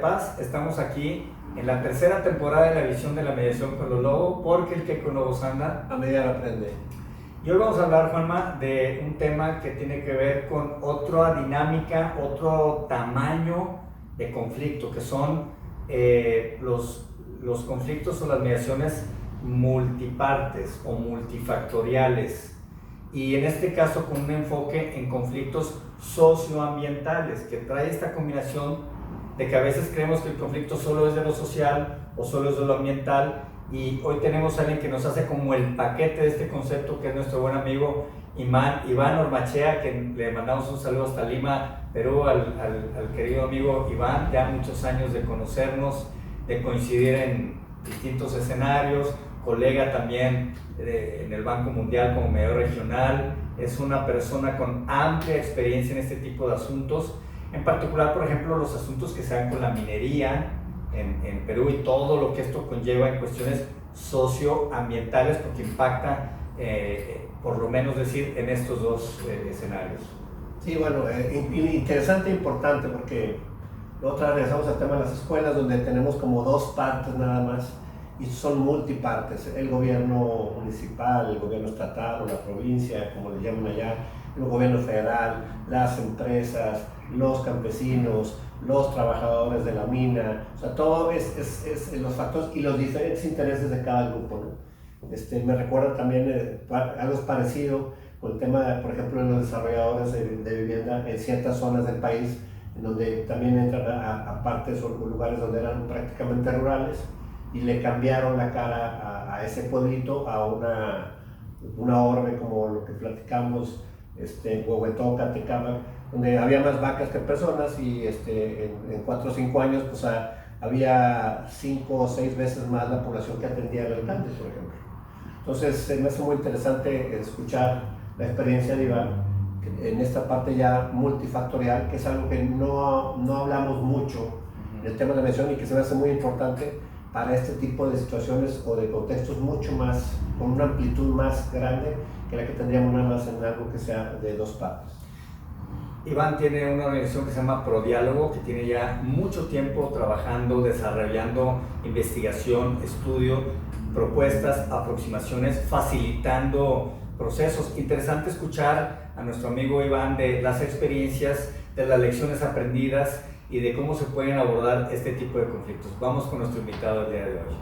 Paz. Estamos aquí en la tercera temporada de la visión de la mediación con los lobos, porque el que con lobos anda, a mediar aprende. Y hoy vamos a hablar, Juanma, de un tema que tiene que ver con otra dinámica, otro tamaño de conflicto, que son los conflictos o las mediaciones multipartes o multifactoriales. Y en este caso con un enfoque en conflictos socioambientales, que trae esta combinación de que a veces creemos que el conflicto solo es de lo social o solo es de lo ambiental, y hoy tenemos a alguien que nos hace como el paquete de este concepto, que es nuestro buen amigo Iván Ormachea, que le mandamos un saludo hasta Lima, Perú, al querido amigo Iván. Ya muchos años de conocernos, de coincidir en distintos escenarios, colega también en el Banco Mundial como mediador regional. Es una persona con amplia experiencia en este tipo de asuntos, en particular, por ejemplo, los asuntos que se dan con la minería en Perú y todo lo que esto conlleva en cuestiones socioambientales, porque impacta, por lo menos decir, en estos dos escenarios. Sí, bueno, interesante e importante, porque otra vez regresamos al tema de las escuelas, donde tenemos como dos partes nada más, y son multipartes: el gobierno municipal, el gobierno estatal o la provincia, como le llaman allá, el gobierno federal, las empresas, los campesinos, los trabajadores de la mina. O sea, todo es los factores y los diferentes intereses de cada grupo, ¿no? Me recuerda también algo parecido con el tema, por ejemplo, de los desarrolladores de vivienda en ciertas zonas del país, en donde también entran a partes o lugares donde eran prácticamente rurales, y le cambiaron la cara a ese pueblito, a una orbe como lo que platicamos, Huehuetoca, Tecámac, donde había más vacas que personas, y en 4 o 5 años pues había 5 o 6 veces más la población que atendía al alcalde, por ejemplo. Entonces me hace muy interesante escuchar la experiencia de Iván en esta parte ya multifactorial, que es algo que no hablamos mucho en el tema de la mediación, y que se me hace muy importante para este tipo de situaciones o de contextos mucho más, con una amplitud más grande que la que tendríamos nada más en algo que sea de dos partes. Iván tiene una organización que se llama ProDiálogo, que tiene ya mucho tiempo trabajando, desarrollando investigación, estudio, propuestas, aproximaciones, facilitando procesos. Interesante escuchar a nuestro amigo Iván de las experiencias, de las lecciones aprendidas y de cómo se pueden abordar este tipo de conflictos. Vamos con nuestro invitado el día de hoy.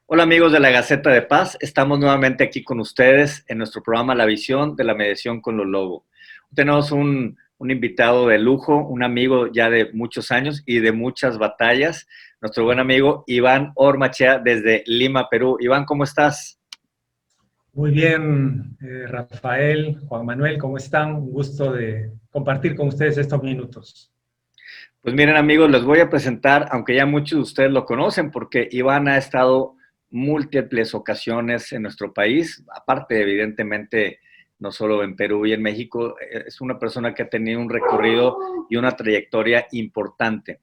Hola amigos de la Gaceta de Paz, estamos nuevamente aquí con ustedes en nuestro programa La Visión de la Mediación con los Lobos. Tenemos un invitado de lujo, un amigo ya de muchos años y de muchas batallas, nuestro buen amigo Iván Ormachea desde Lima, Perú. Iván, ¿cómo estás? Muy bien, Rafael, Juan Manuel, ¿cómo están? Un gusto de compartir con ustedes estos minutos. Pues miren amigos, les voy a presentar, aunque ya muchos de ustedes lo conocen, porque Iván ha estado múltiples ocasiones en nuestro país, aparte evidentemente no solo en Perú y en México, es una persona que ha tenido un recorrido y una trayectoria importante.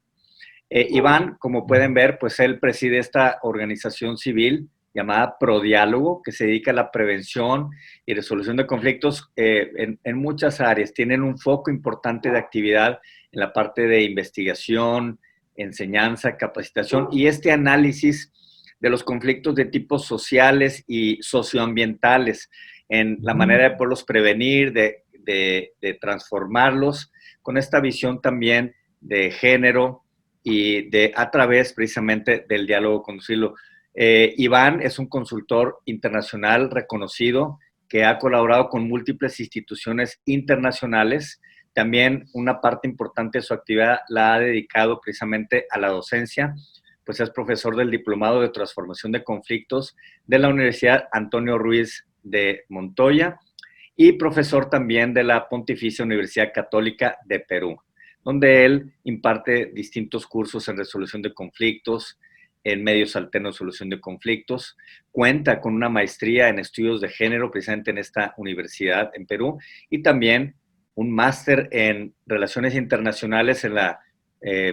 Iván, como pueden ver, pues él preside esta organización civil llamada ProDiálogo, que se dedica a la prevención y resolución de conflictos en muchas áreas. Tienen un foco importante de actividad en la parte de investigación, enseñanza, capacitación y este análisis de los conflictos de tipos sociales y socioambientales, en la manera de poderlos prevenir, de transformarlos, con esta visión también de género y a través precisamente del diálogo conducirlo. Iván es un consultor internacional reconocido que ha colaborado con múltiples instituciones internacionales. También una parte importante de su actividad la ha dedicado precisamente a la docencia, pues es profesor del Diplomado de Transformación de Conflictos de la Universidad Antonio Ruiz de Montoya y profesor también de la Pontificia Universidad Católica de Perú, donde él imparte distintos cursos en resolución de conflictos, en medios alternos de solución de conflictos. Cuenta con una maestría en estudios de género precisamente en esta universidad en Perú y también un máster en relaciones internacionales en la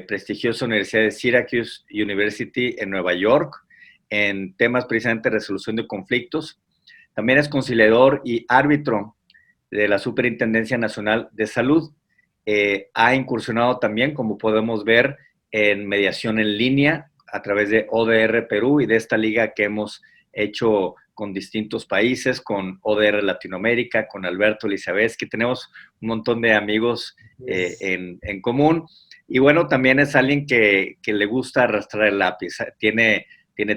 prestigiosa Universidad de Syracuse University en Nueva York, en temas precisamente de resolución de conflictos. También es conciliador y árbitro de la Superintendencia Nacional de Salud ha incursionado también, como podemos ver, en mediación en línea a través de ODR Perú y de esta liga que hemos hecho con distintos países, con ODR Latinoamérica, con Alberto Elizabeth, que tenemos un montón de amigos en común. Y bueno, también es alguien que le gusta arrastrar el lápiz. Tiene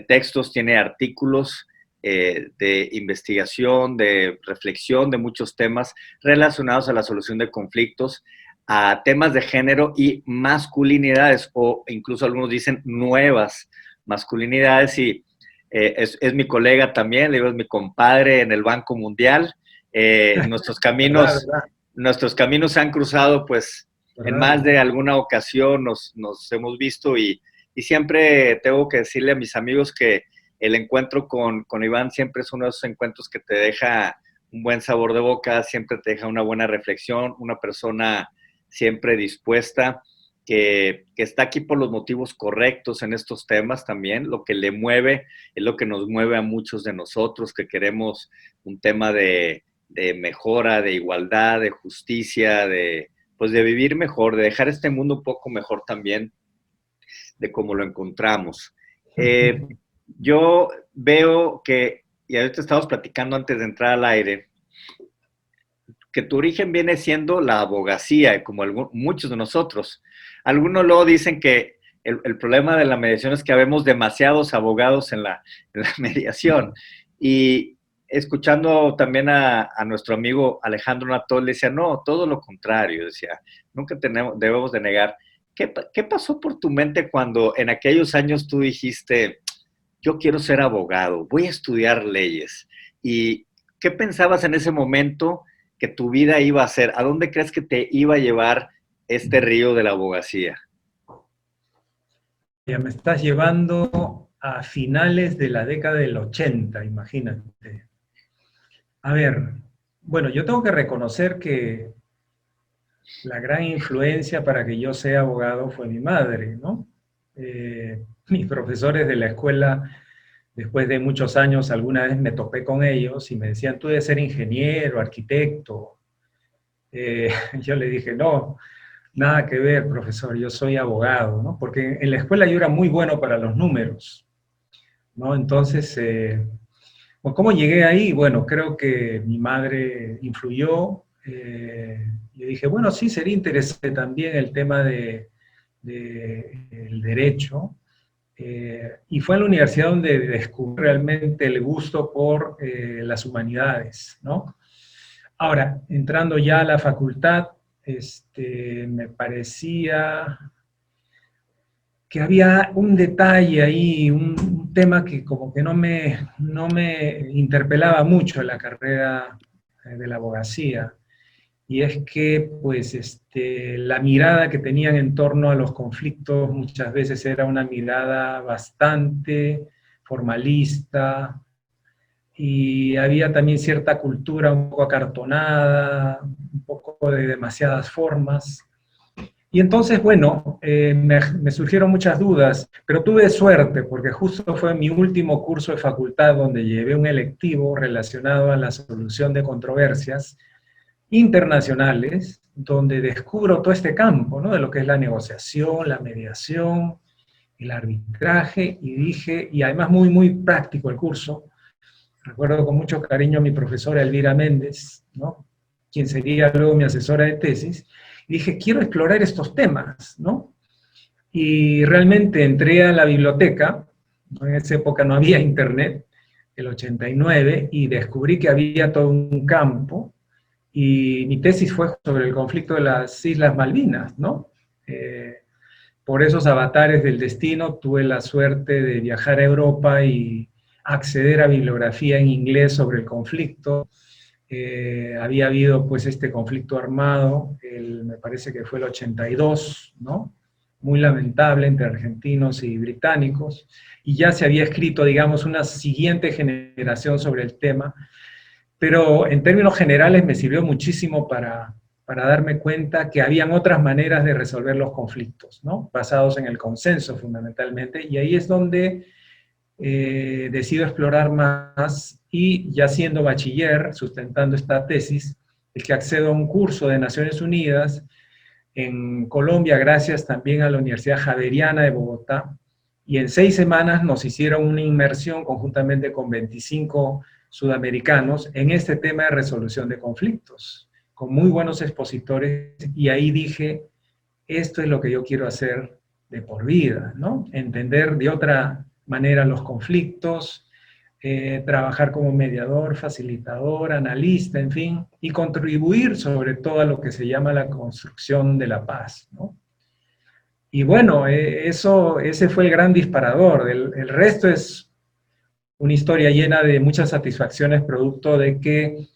textos, tiene artículos de investigación, de reflexión de muchos temas relacionados a la solución de conflictos, a temas de género y masculinidades, o incluso algunos dicen nuevas masculinidades, y es mi colega también, le digo, es mi compadre en el Banco Mundial. Nuestros caminos se han cruzado, pues, en más de alguna ocasión nos hemos visto, y siempre tengo que decirle a mis amigos que el encuentro con Iván siempre es uno de esos encuentros que te deja un buen sabor de boca, siempre te deja una buena reflexión, una persona siempre dispuesta, que está aquí por los motivos correctos en estos temas también. Lo que le mueve es lo que nos mueve a muchos de nosotros, que queremos un tema de mejora, de igualdad, de justicia, pues de vivir mejor, de dejar este mundo un poco mejor también de cómo lo encontramos. Yo veo que, y ahorita estamos platicando antes de entrar al aire, que tu origen viene siendo la abogacía, como muchos de nosotros. Algunos luego dicen que el problema de la mediación es que habemos demasiados abogados en la mediación. Y escuchando también a nuestro amigo Alejandro Natol, le decía, no, todo lo contrario, decía, nunca debemos de negar. ¿Qué pasó por tu mente cuando en aquellos años tú dijiste, yo quiero ser abogado, voy a estudiar leyes? ¿Y qué pensabas en ese momento que tu vida iba a ser? ¿A dónde crees que te iba a llevar este río de la abogacía? Ya me estás llevando a finales de la década del 80, imagínate. A ver, bueno, yo tengo que reconocer que la gran influencia para que yo sea abogado fue mi madre, ¿no? Mis profesores de la escuela, después de muchos años, alguna vez me topé con ellos y me decían, tú debes ser ingeniero, arquitecto. Yo le dije, no, nada que ver, profesor, yo soy abogado, ¿no? Porque en la escuela yo era muy bueno para los números, ¿no? Entonces, ¿cómo llegué ahí? Bueno, creo que mi madre influyó. Yo dije, bueno, sí, sería interesante también el tema del derecho. Y fue en la universidad donde descubrí realmente el gusto por las humanidades, ¿no? Ahora, entrando ya a la facultad, me parecía que había un detalle ahí, un tema que como que no me interpelaba mucho en la carrera de la abogacía, y es que pues la mirada que tenían en torno a los conflictos muchas veces era una mirada bastante formalista, y había también cierta cultura un poco acartonada, un poco de demasiadas formas. Y entonces, bueno, me surgieron muchas dudas, pero tuve suerte porque justo fue mi último curso de facultad donde llevé un electivo relacionado a la solución de controversias internacionales, donde descubro todo este campo, ¿no? De lo que es la negociación, la mediación, el arbitraje, y dije, y además muy, muy práctico el curso. Recuerdo con mucho cariño a mi profesora Elvira Méndez, ¿no? Quien sería luego mi asesora de tesis. Y dije, quiero explorar estos temas, ¿no? Y realmente entré a la biblioteca, ¿no? En esa época no había internet, el 89, y descubrí que había todo un campo, y mi tesis fue sobre el conflicto de las Islas Malvinas, ¿no? Por esos avatares del destino tuve la suerte de viajar a Europa y acceder a bibliografía en inglés sobre el conflicto. Había habido pues este conflicto armado, me parece que fue el 82, ¿no? Muy lamentable entre argentinos y británicos, y ya se había escrito, digamos, una siguiente generación sobre el tema, pero en términos generales me sirvió muchísimo para darme cuenta que habían otras maneras de resolver los conflictos, ¿no? Basados en el consenso fundamentalmente, y ahí es donde decido explorar más, y ya siendo bachiller, sustentando esta tesis, es que accedo a un curso de Naciones Unidas en Colombia, gracias también a la Universidad Javeriana de Bogotá, y en 6 semanas nos hicieron una inmersión conjuntamente con 25 sudamericanos en este tema de resolución de conflictos, con muy buenos expositores, y ahí dije, esto es lo que yo quiero hacer de por vida, ¿no? Entender de otra manera los conflictos, trabajar como mediador, facilitador, analista, en fin, y contribuir sobre todo a lo que se llama la construcción de la paz, ¿no? Y bueno, ese fue el gran disparador. El resto es una historia llena de muchas satisfacciones, producto de que,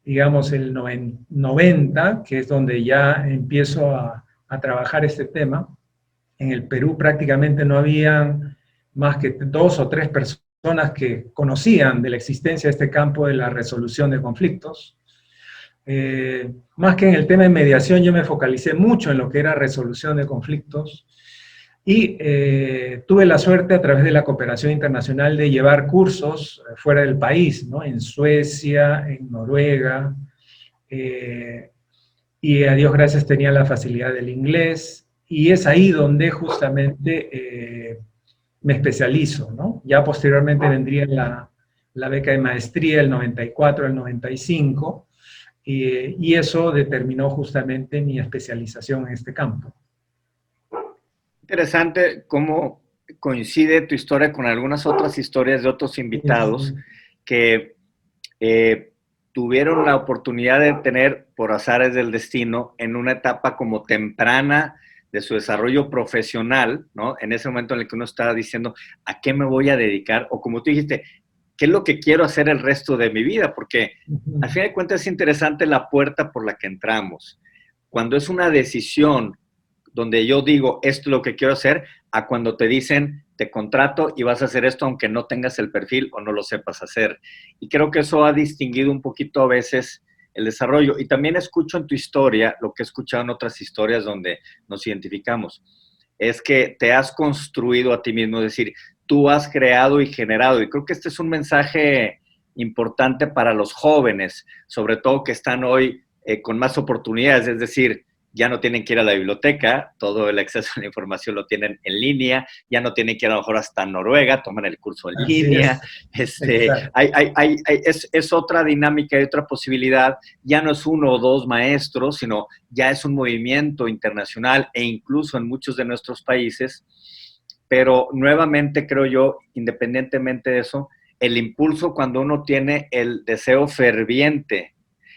digamos, el 90, que es donde ya empiezo a trabajar este tema, en el Perú prácticamente no habían más que 2 o 3 personas que conocían de la existencia de este campo de la resolución de conflictos. Más que en el tema de mediación, yo me focalicé mucho en lo que era resolución de conflictos, y tuve la suerte a través de la cooperación internacional de llevar cursos fuera del país, ¿no? En Suecia, en Noruega, y a Dios gracias tenía la facilidad del inglés, y es ahí donde justamente me especializo, ¿no? Ya posteriormente vendría la beca de maestría, el 94, el 95, y eso determinó justamente mi especialización en este campo. Interesante cómo coincide tu historia con algunas otras historias de otros invitados que tuvieron la oportunidad de tener, por azares del destino, en una etapa como temprana de su desarrollo profesional, ¿no? En ese momento en el que uno estaba diciendo, ¿a qué me voy a dedicar? O como tú dijiste, ¿qué es lo que quiero hacer el resto de mi vida? Porque al fin de cuentas es interesante la puerta por la que entramos. Cuando es una decisión donde yo digo, esto es lo que quiero hacer, a cuando te dicen, te contrato y vas a hacer esto aunque no tengas el perfil o no lo sepas hacer. Y creo que eso ha distinguido un poquito a veces el desarrollo. Y también escucho en tu historia, lo que he escuchado en otras historias donde nos identificamos, es que te has construido a ti mismo, es decir, tú has creado y generado. Y creo que este es un mensaje importante para los jóvenes, sobre todo que están hoy con más oportunidades, es decir, ya no tienen que ir a la biblioteca, todo el acceso a la información lo tienen en línea, ya no tienen que ir a lo mejor hasta Noruega, toman el curso en línea, es otra dinámica y otra posibilidad, ya no es 1 o 2 maestros, sino ya es un movimiento internacional e incluso en muchos de nuestros países, pero nuevamente creo yo, independientemente de eso, el impulso cuando uno tiene el deseo ferviente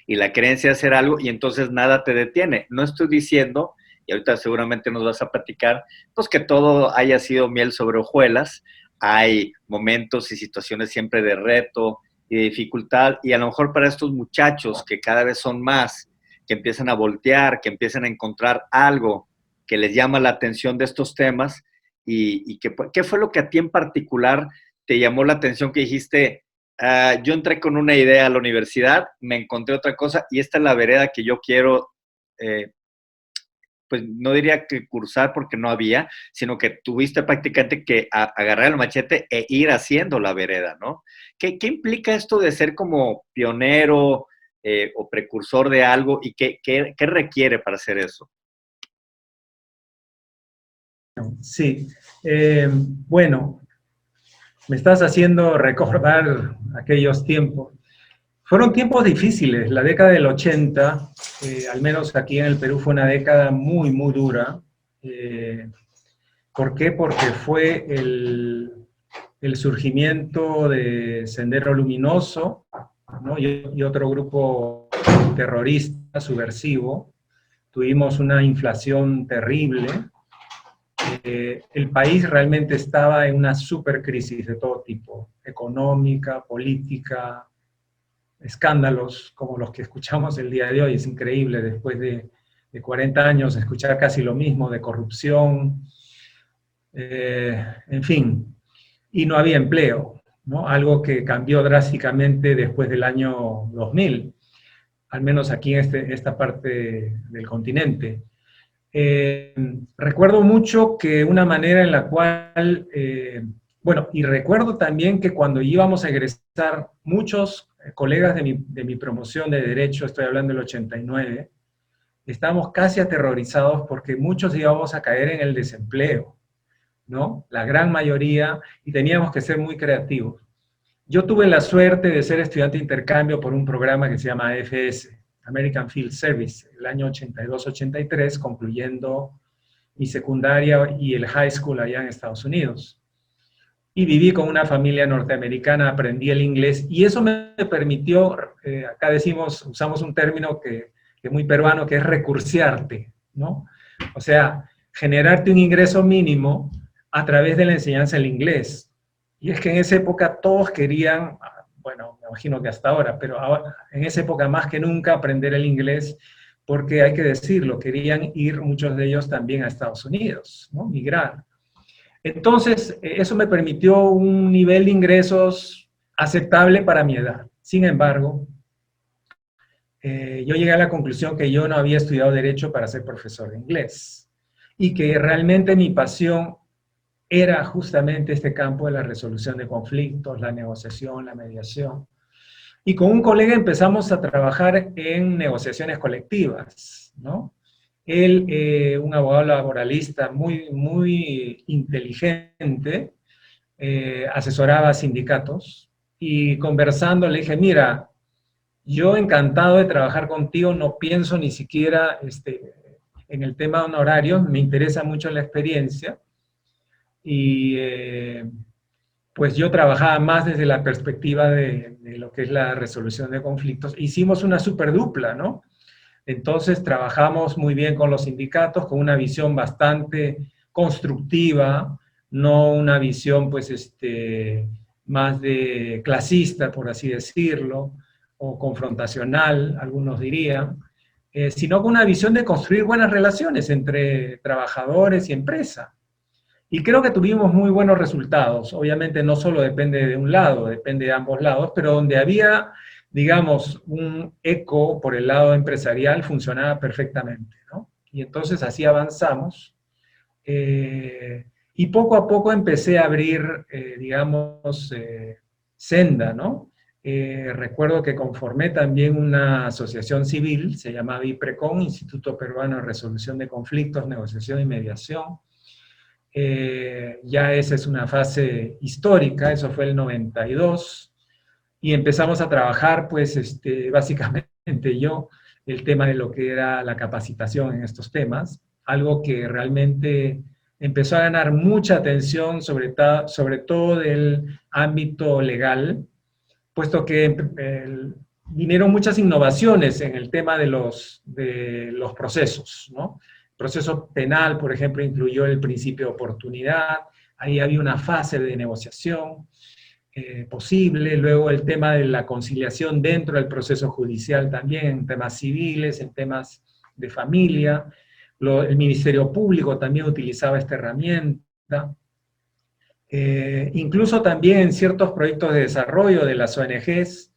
y la creencia de hacer algo, y entonces nada te detiene. No estoy diciendo, y ahorita seguramente nos vas a platicar, pues que todo haya sido miel sobre hojuelas. Hay momentos y situaciones siempre de reto y de dificultad, y a lo mejor para estos muchachos que cada vez son más, que empiezan a voltear, que empiezan a encontrar algo que les llama la atención de estos temas, y ¿qué fue lo que a ti en particular te llamó la atención que dijiste, yo entré con una idea a la universidad, me encontré otra cosa y esta es la vereda que yo quiero, pues no diría que cursar porque no había, sino que tuviste prácticamente que agarrar el machete e ir haciendo la vereda, ¿no? ¿Qué implica esto de ser como pionero o precursor de algo y qué requiere para hacer eso? Sí, bueno, me estás haciendo recordar aquellos tiempos. Fueron tiempos difíciles. La década del 80, al menos aquí en el Perú, fue una década muy, muy dura. ¿Por qué? Porque fue el surgimiento de Sendero Luminoso, ¿no? y otro grupo terrorista subversivo. Tuvimos una inflación terrible. El país realmente estaba en una supercrisis de todo tipo, económica, política, escándalos como los que escuchamos el día de hoy. Es increíble, después de 40 años, escuchar casi lo mismo de corrupción, en fin, y no había empleo, ¿no? Algo que cambió drásticamente después del año 2000, al menos aquí en esta parte del continente. Recuerdo mucho que una manera en la cual, bueno, y recuerdo también que cuando íbamos a egresar, muchos colegas de mi promoción de Derecho, estoy hablando del 89, estábamos casi aterrorizados porque muchos íbamos a caer en el desempleo, ¿no? La gran mayoría, y teníamos que ser muy creativos. Yo tuve la suerte de ser estudiante de intercambio por un programa que se llama AFS, American Field Service, el año 82-83, concluyendo mi secundaria y el high school allá en Estados Unidos. Y viví con una familia norteamericana, aprendí el inglés, y eso me permitió, acá usamos un término que es muy peruano, que es recursearte, ¿no? O sea, generarte un ingreso mínimo a través de la enseñanza del inglés. Y es que en esa época todos querían, bueno, me imagino que hasta ahora, pero ahora, en esa época más que nunca aprender el inglés, porque hay que decirlo, querían ir muchos de ellos también a Estados Unidos, ¿no? Migrar. Entonces, eso me permitió un nivel de ingresos aceptable para mi edad. Sin embargo, yo llegué a la conclusión que yo no había estudiado Derecho para ser profesor de inglés y que realmente mi pasión era justamente este campo de la resolución de conflictos, la negociación, la mediación. Y con un colega empezamos a trabajar en negociaciones colectivas, ¿no? Él, un abogado laboralista muy inteligente, asesoraba a sindicatos, y conversando le dije, mira, yo encantado de trabajar contigo, no pienso ni siquiera en el tema de honorarios, me interesa mucho la experiencia, y pues yo trabajaba más desde la perspectiva de lo que es la resolución de conflictos. Hicimos una super dupla, ¿no? Entonces trabajamos muy bien con los sindicatos, con una visión bastante constructiva, no una visión pues más de clasista, por así decirlo, o confrontacional, algunos dirían, sino con una visión de construir buenas relaciones entre trabajadores y empresa. Y creo que tuvimos muy buenos resultados. Obviamente no solo depende de un lado, depende de ambos lados, pero donde había, digamos, un eco por el lado empresarial funcionaba perfectamente, ¿no? Y entonces así avanzamos. Y poco a poco empecé a abrir, digamos, senda, ¿no? Recuerdo que conformé también una asociación civil, se llamaba IPRECON, Instituto Peruano de Resolución de Conflictos, Negociación y Mediación. Ya esa es una fase histórica, eso fue el 92, y empezamos a trabajar, pues, básicamente yo, el tema de lo que era la capacitación en estos temas, algo que realmente empezó a ganar mucha atención, sobre todo del ámbito legal, puesto que vinieron muchas innovaciones en el tema de los procesos, ¿no? El proceso penal, por ejemplo, incluyó el principio de oportunidad, ahí había una fase de negociación posible, luego el tema de la conciliación dentro del proceso judicial también, en temas civiles, en temas de familia, el Ministerio Público también utilizaba esta herramienta, incluso también en ciertos proyectos de desarrollo de las ONGs,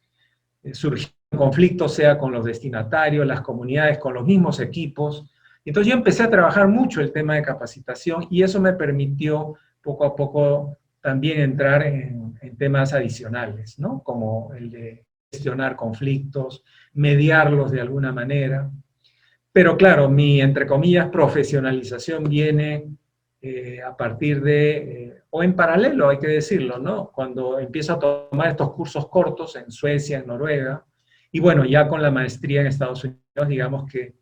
surgieron conflictos, sea con los destinatarios, las comunidades, con los mismos equipos. Entonces yo empecé a trabajar mucho el tema de capacitación y eso me permitió poco a poco también entrar en temas adicionales, ¿no? Como el de gestionar conflictos, mediarlos de alguna manera. Pero claro, mi, entre comillas, profesionalización viene a partir de, o en paralelo, hay que decirlo, ¿no? Cuando empiezo a tomar estos cursos cortos en Suecia, en Noruega, y bueno, ya con la maestría en Estados Unidos, digamos que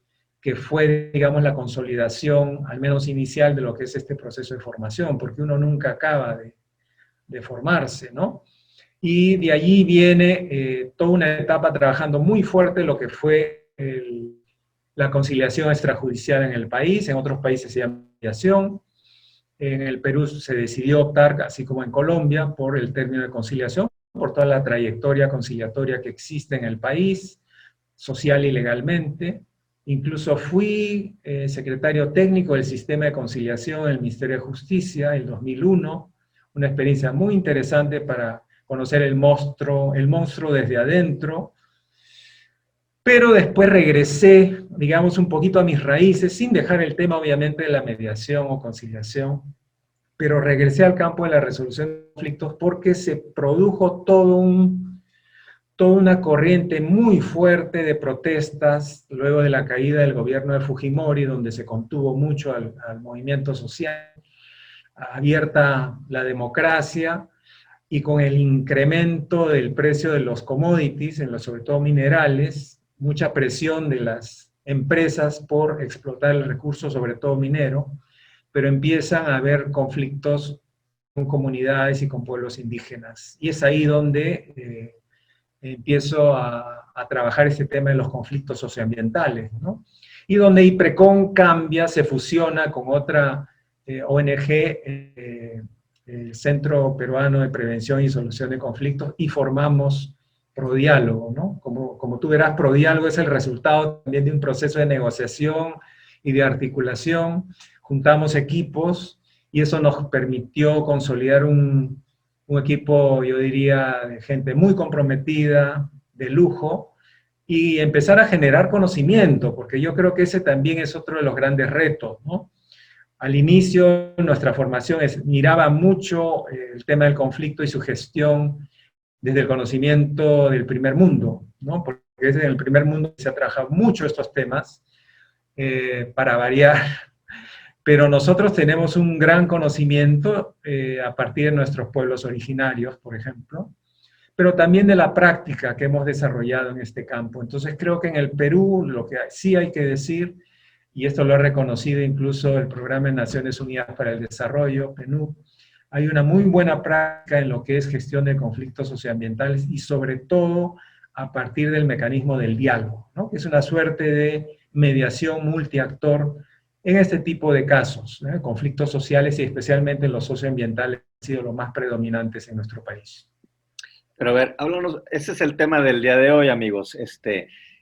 fue, digamos, la consolidación, al menos inicial, de lo que es este proceso de formación, porque uno nunca acaba de formarse, ¿no? Y de allí viene toda una etapa trabajando muy fuerte lo que fue la conciliación extrajudicial en el país, en otros países se llama mediación, en el Perú se decidió optar, así como en Colombia, por el término de conciliación, por toda la trayectoria conciliatoria que existe en el país, social y legalmente. Incluso fui secretario técnico del sistema de conciliación del Ministerio de Justicia en el 2001, una experiencia muy interesante para conocer el monstruo desde adentro, pero después regresé, digamos, un poquito a mis raíces, sin dejar el tema, obviamente, de la mediación o conciliación, pero regresé al campo de la resolución de conflictos porque se produjo todo toda una corriente muy fuerte de protestas luego de la caída del gobierno de Fujimori, donde se contuvo mucho al movimiento social, abierta la democracia, y con el incremento del precio de los commodities, sobre todo minerales, mucha presión de las empresas por explotar el recurso, sobre todo minero, pero empiezan a haber conflictos con comunidades y con pueblos indígenas. Y es ahí donde empiezo a trabajar este tema de los conflictos socioambientales, ¿no? Y donde IPRECON cambia, se fusiona con otra ONG, el Centro Peruano de Prevención y Solución de Conflictos, y formamos Prodiálogo, ¿no? Como tú verás, Prodiálogo es el resultado también de un proceso de negociación y de articulación. Juntamos equipos y eso nos permitió consolidar un equipo, yo diría, de gente muy comprometida, de lujo, y empezar a generar conocimiento, porque yo creo que ese también es otro de los grandes retos, ¿no? Al inicio, nuestra formación miraba mucho el tema del conflicto y su gestión desde el conocimiento del primer mundo, ¿no? Porque es en el primer mundo que se ha trabajado mucho estos temas, para variar, pero nosotros tenemos un gran conocimiento a partir de nuestros pueblos originarios, por ejemplo, pero también de la práctica que hemos desarrollado en este campo. Entonces creo que en el Perú lo que sí hay que decir, y esto lo ha reconocido incluso el Programa de Naciones Unidas para el Desarrollo, PNUD, hay una muy buena práctica en lo que es gestión de conflictos socioambientales y sobre todo a partir del mecanismo del diálogo, ¿no? Que es una suerte de mediación multiactor en este tipo de casos, ¿eh? Conflictos sociales y especialmente los socioambientales han sido los más predominantes en nuestro país. Pero a ver, háblanos, ese es el tema del día de hoy, amigos.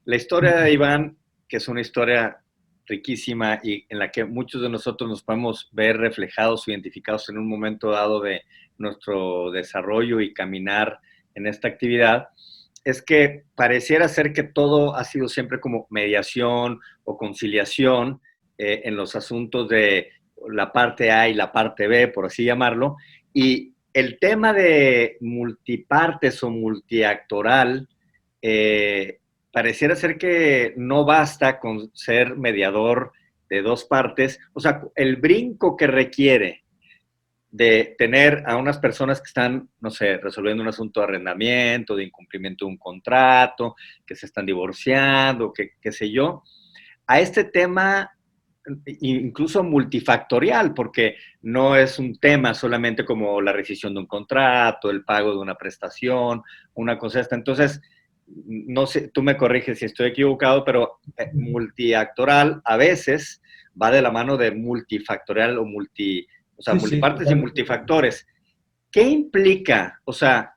La historia de Iván, que es una historia riquísima y en la que muchos de nosotros nos podemos ver reflejados o identificados en un momento dado de nuestro desarrollo y caminar en esta actividad, es que pareciera ser que todo ha sido siempre como mediación o conciliación en los asuntos de la parte A y la parte B, por así llamarlo, y el tema de multipartes o multiactoral pareciera ser que no basta con ser mediador de dos partes. O sea, el brinco que requiere de tener a unas personas que están, no sé, resolviendo un asunto de arrendamiento, de incumplimiento de un contrato, que se están divorciando, qué sé yo, a este tema incluso multifactorial, porque no es un tema solamente como la rescisión de un contrato, el pago de una prestación, una cosa esta. Entonces, no sé, tú me corriges si estoy equivocado, pero multiactoral a veces va de la mano de multifactorial o sea, sí, multipartes y multifactores. ¿Qué implica? O sea,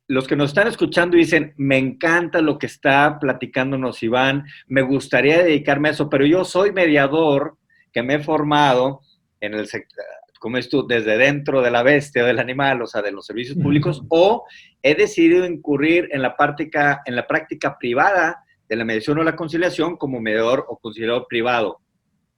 los que nos están escuchando dicen, me encanta lo que está platicándonos Iván, me gustaría dedicarme a eso, pero yo soy mediador que me he formado en el sector, como es tú, desde dentro de la bestia o del animal, o sea, de los servicios públicos, o he decidido incurrir en la práctica privada de la mediación o la conciliación como mediador o conciliador privado.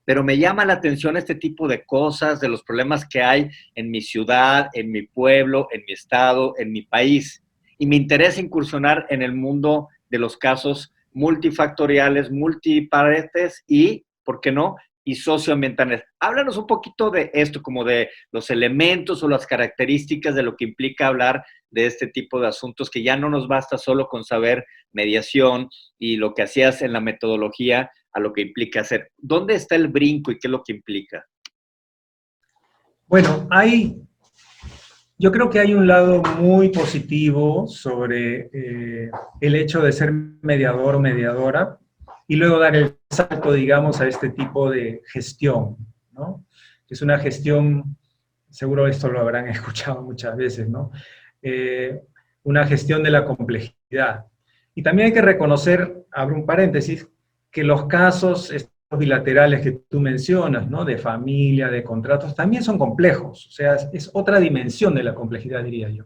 Pero me llama la atención este tipo de cosas, de los problemas que hay en mi ciudad, en mi pueblo, en mi estado, en mi país. Y me interesa incursionar en el mundo de los casos multifactoriales, multipartes y, ¿por qué no?, y socioambientales. Háblanos un poquito de esto, como de los elementos o las características de lo que implica hablar de este tipo de asuntos, que ya no nos basta solo con saber mediación y lo que hacías en la metodología a lo que implica hacer. ¿Dónde está el brinco y qué es lo que implica? Bueno, yo creo que hay un lado muy positivo sobre el hecho de ser mediador o mediadora y luego dar el salto, digamos, a este tipo de gestión, ¿no? Es una gestión, seguro esto lo habrán escuchado muchas veces, ¿no? Una gestión de la complejidad. Y también hay que reconocer, abro un paréntesis, que los casos bilaterales que tú mencionas, ¿no? De familia, de contratos, también son complejos, o sea, es otra dimensión de la complejidad, diría yo.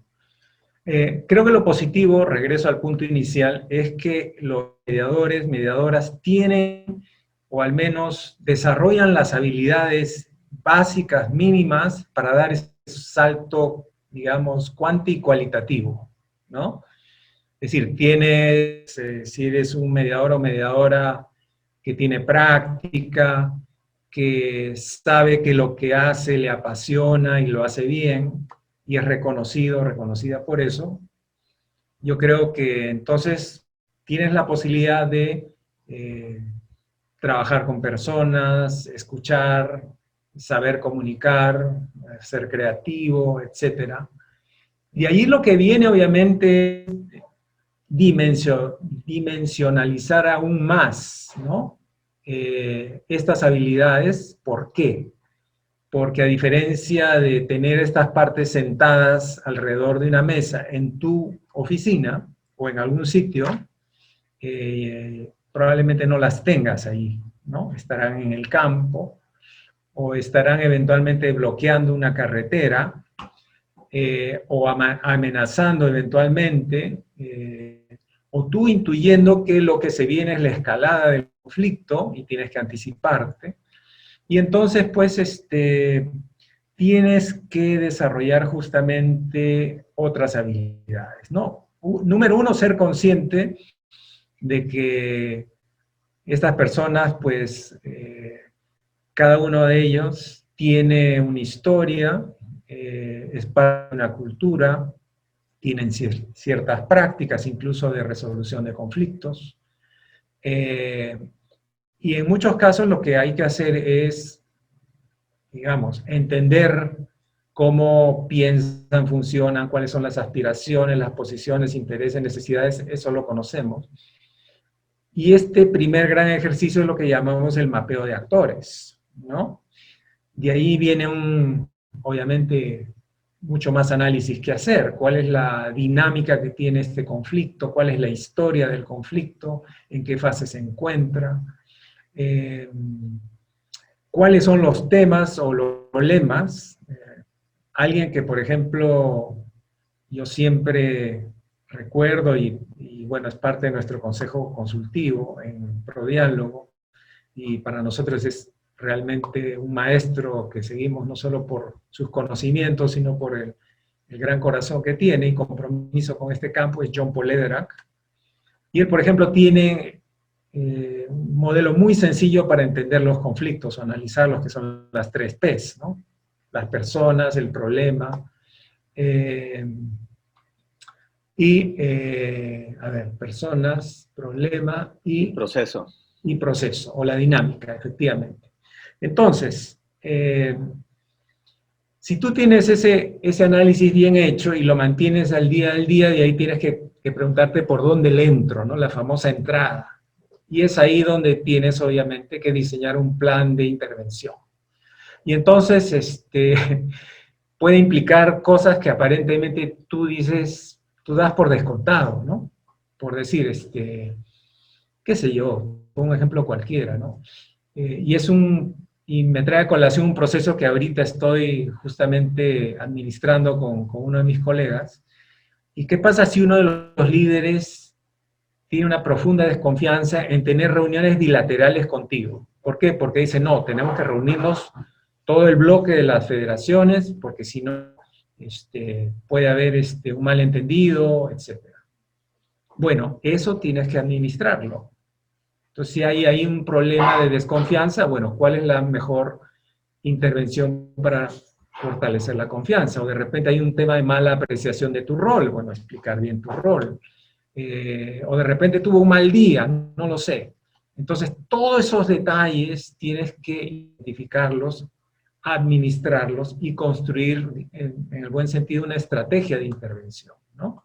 Creo que lo positivo, regreso al punto inicial, es que los mediadores, mediadoras tienen, o al menos desarrollan las habilidades básicas, mínimas, para dar ese salto, digamos, cuanti y cualitativo, ¿no? Es decir, tienes, si eres un mediador o mediadora que tiene práctica, que sabe que lo que hace le apasiona y lo hace bien, y es reconocido, reconocida por eso, yo creo que entonces tienes la posibilidad de trabajar con personas, escuchar, saber comunicar, ser creativo, etc. Y ahí lo que viene, obviamente, dimensionalizar aún más, ¿no? Estas habilidades. ¿Por qué? Porque a diferencia de tener estas partes sentadas alrededor de una mesa en tu oficina o en algún sitio, probablemente no las tengas ahí, ¿no? Estarán en el campo o estarán eventualmente bloqueando una carretera o amenazando eventualmente, o tú intuyendo que lo que se viene es la escalada del conflicto y tienes que anticiparte. Y entonces, pues, tienes que desarrollar justamente otras habilidades, ¿no? Número uno, ser consciente de que estas personas, pues, cada uno de ellos tiene una historia, es parte de una cultura, tienen ciertas prácticas, incluso de resolución de conflictos. Y en muchos casos lo que hay que hacer es, digamos, entender cómo piensan, funcionan, cuáles son las aspiraciones, las posiciones, intereses, necesidades, eso lo conocemos. Y este primer gran ejercicio es lo que llamamos el mapeo de actores, ¿no? De ahí viene obviamente, mucho más análisis que hacer. ¿Cuál es la dinámica que tiene este conflicto? ¿Cuál es la historia del conflicto? ¿En qué fase se encuentra? ¿Cuáles son los temas o los problemas? Alguien que, por ejemplo, yo siempre recuerdo, y bueno, es parte de nuestro consejo consultivo en ProDiálogo, y para nosotros es realmente un maestro que seguimos no solo por sus conocimientos, sino por el gran corazón que tiene y compromiso con este campo, es John Paul Lederach. Y él, por ejemplo, tiene un modelo muy sencillo para entender los conflictos o analizarlos, que son las 3 P's, ¿no? Las personas, el problema, personas, problema y proceso. Y proceso, o la dinámica, efectivamente. Entonces, si tú tienes ese análisis bien hecho y lo mantienes al día, de ahí tienes que preguntarte por dónde le entro, ¿no? La famosa entrada. Y es ahí donde tienes, obviamente, que diseñar un plan de intervención. Y entonces, puede implicar cosas que aparentemente tú das por descontado, ¿no? Por decir, qué sé yo, un ejemplo cualquiera, ¿no? Y me trae a colación un proceso que ahorita estoy justamente administrando con uno de mis colegas. ¿Y qué pasa si uno de los líderes tiene una profunda desconfianza en tener reuniones bilaterales contigo? ¿Por qué? Porque dice, no, tenemos que reunirnos todo el bloque de las federaciones, porque si no, puede haber un malentendido, etc. Bueno, eso tienes que administrarlo. Entonces, si hay un problema de desconfianza, bueno, ¿cuál es la mejor intervención para fortalecer la confianza? O de repente hay un tema de mala apreciación de tu rol, bueno, explicar bien tu rol. O de repente tuvo un mal día, no lo sé. Entonces, todos esos detalles tienes que identificarlos, administrarlos y construir, en el buen sentido, una estrategia de intervención, ¿no?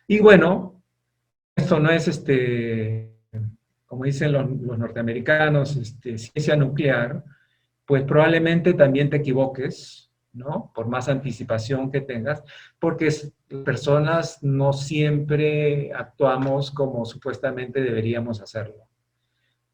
Y bueno, esto no es como dicen los norteamericanos, ciencia nuclear, pues probablemente también te equivoques, ¿no? Por más anticipación que tengas, porque personas no siempre actuamos como supuestamente deberíamos hacerlo.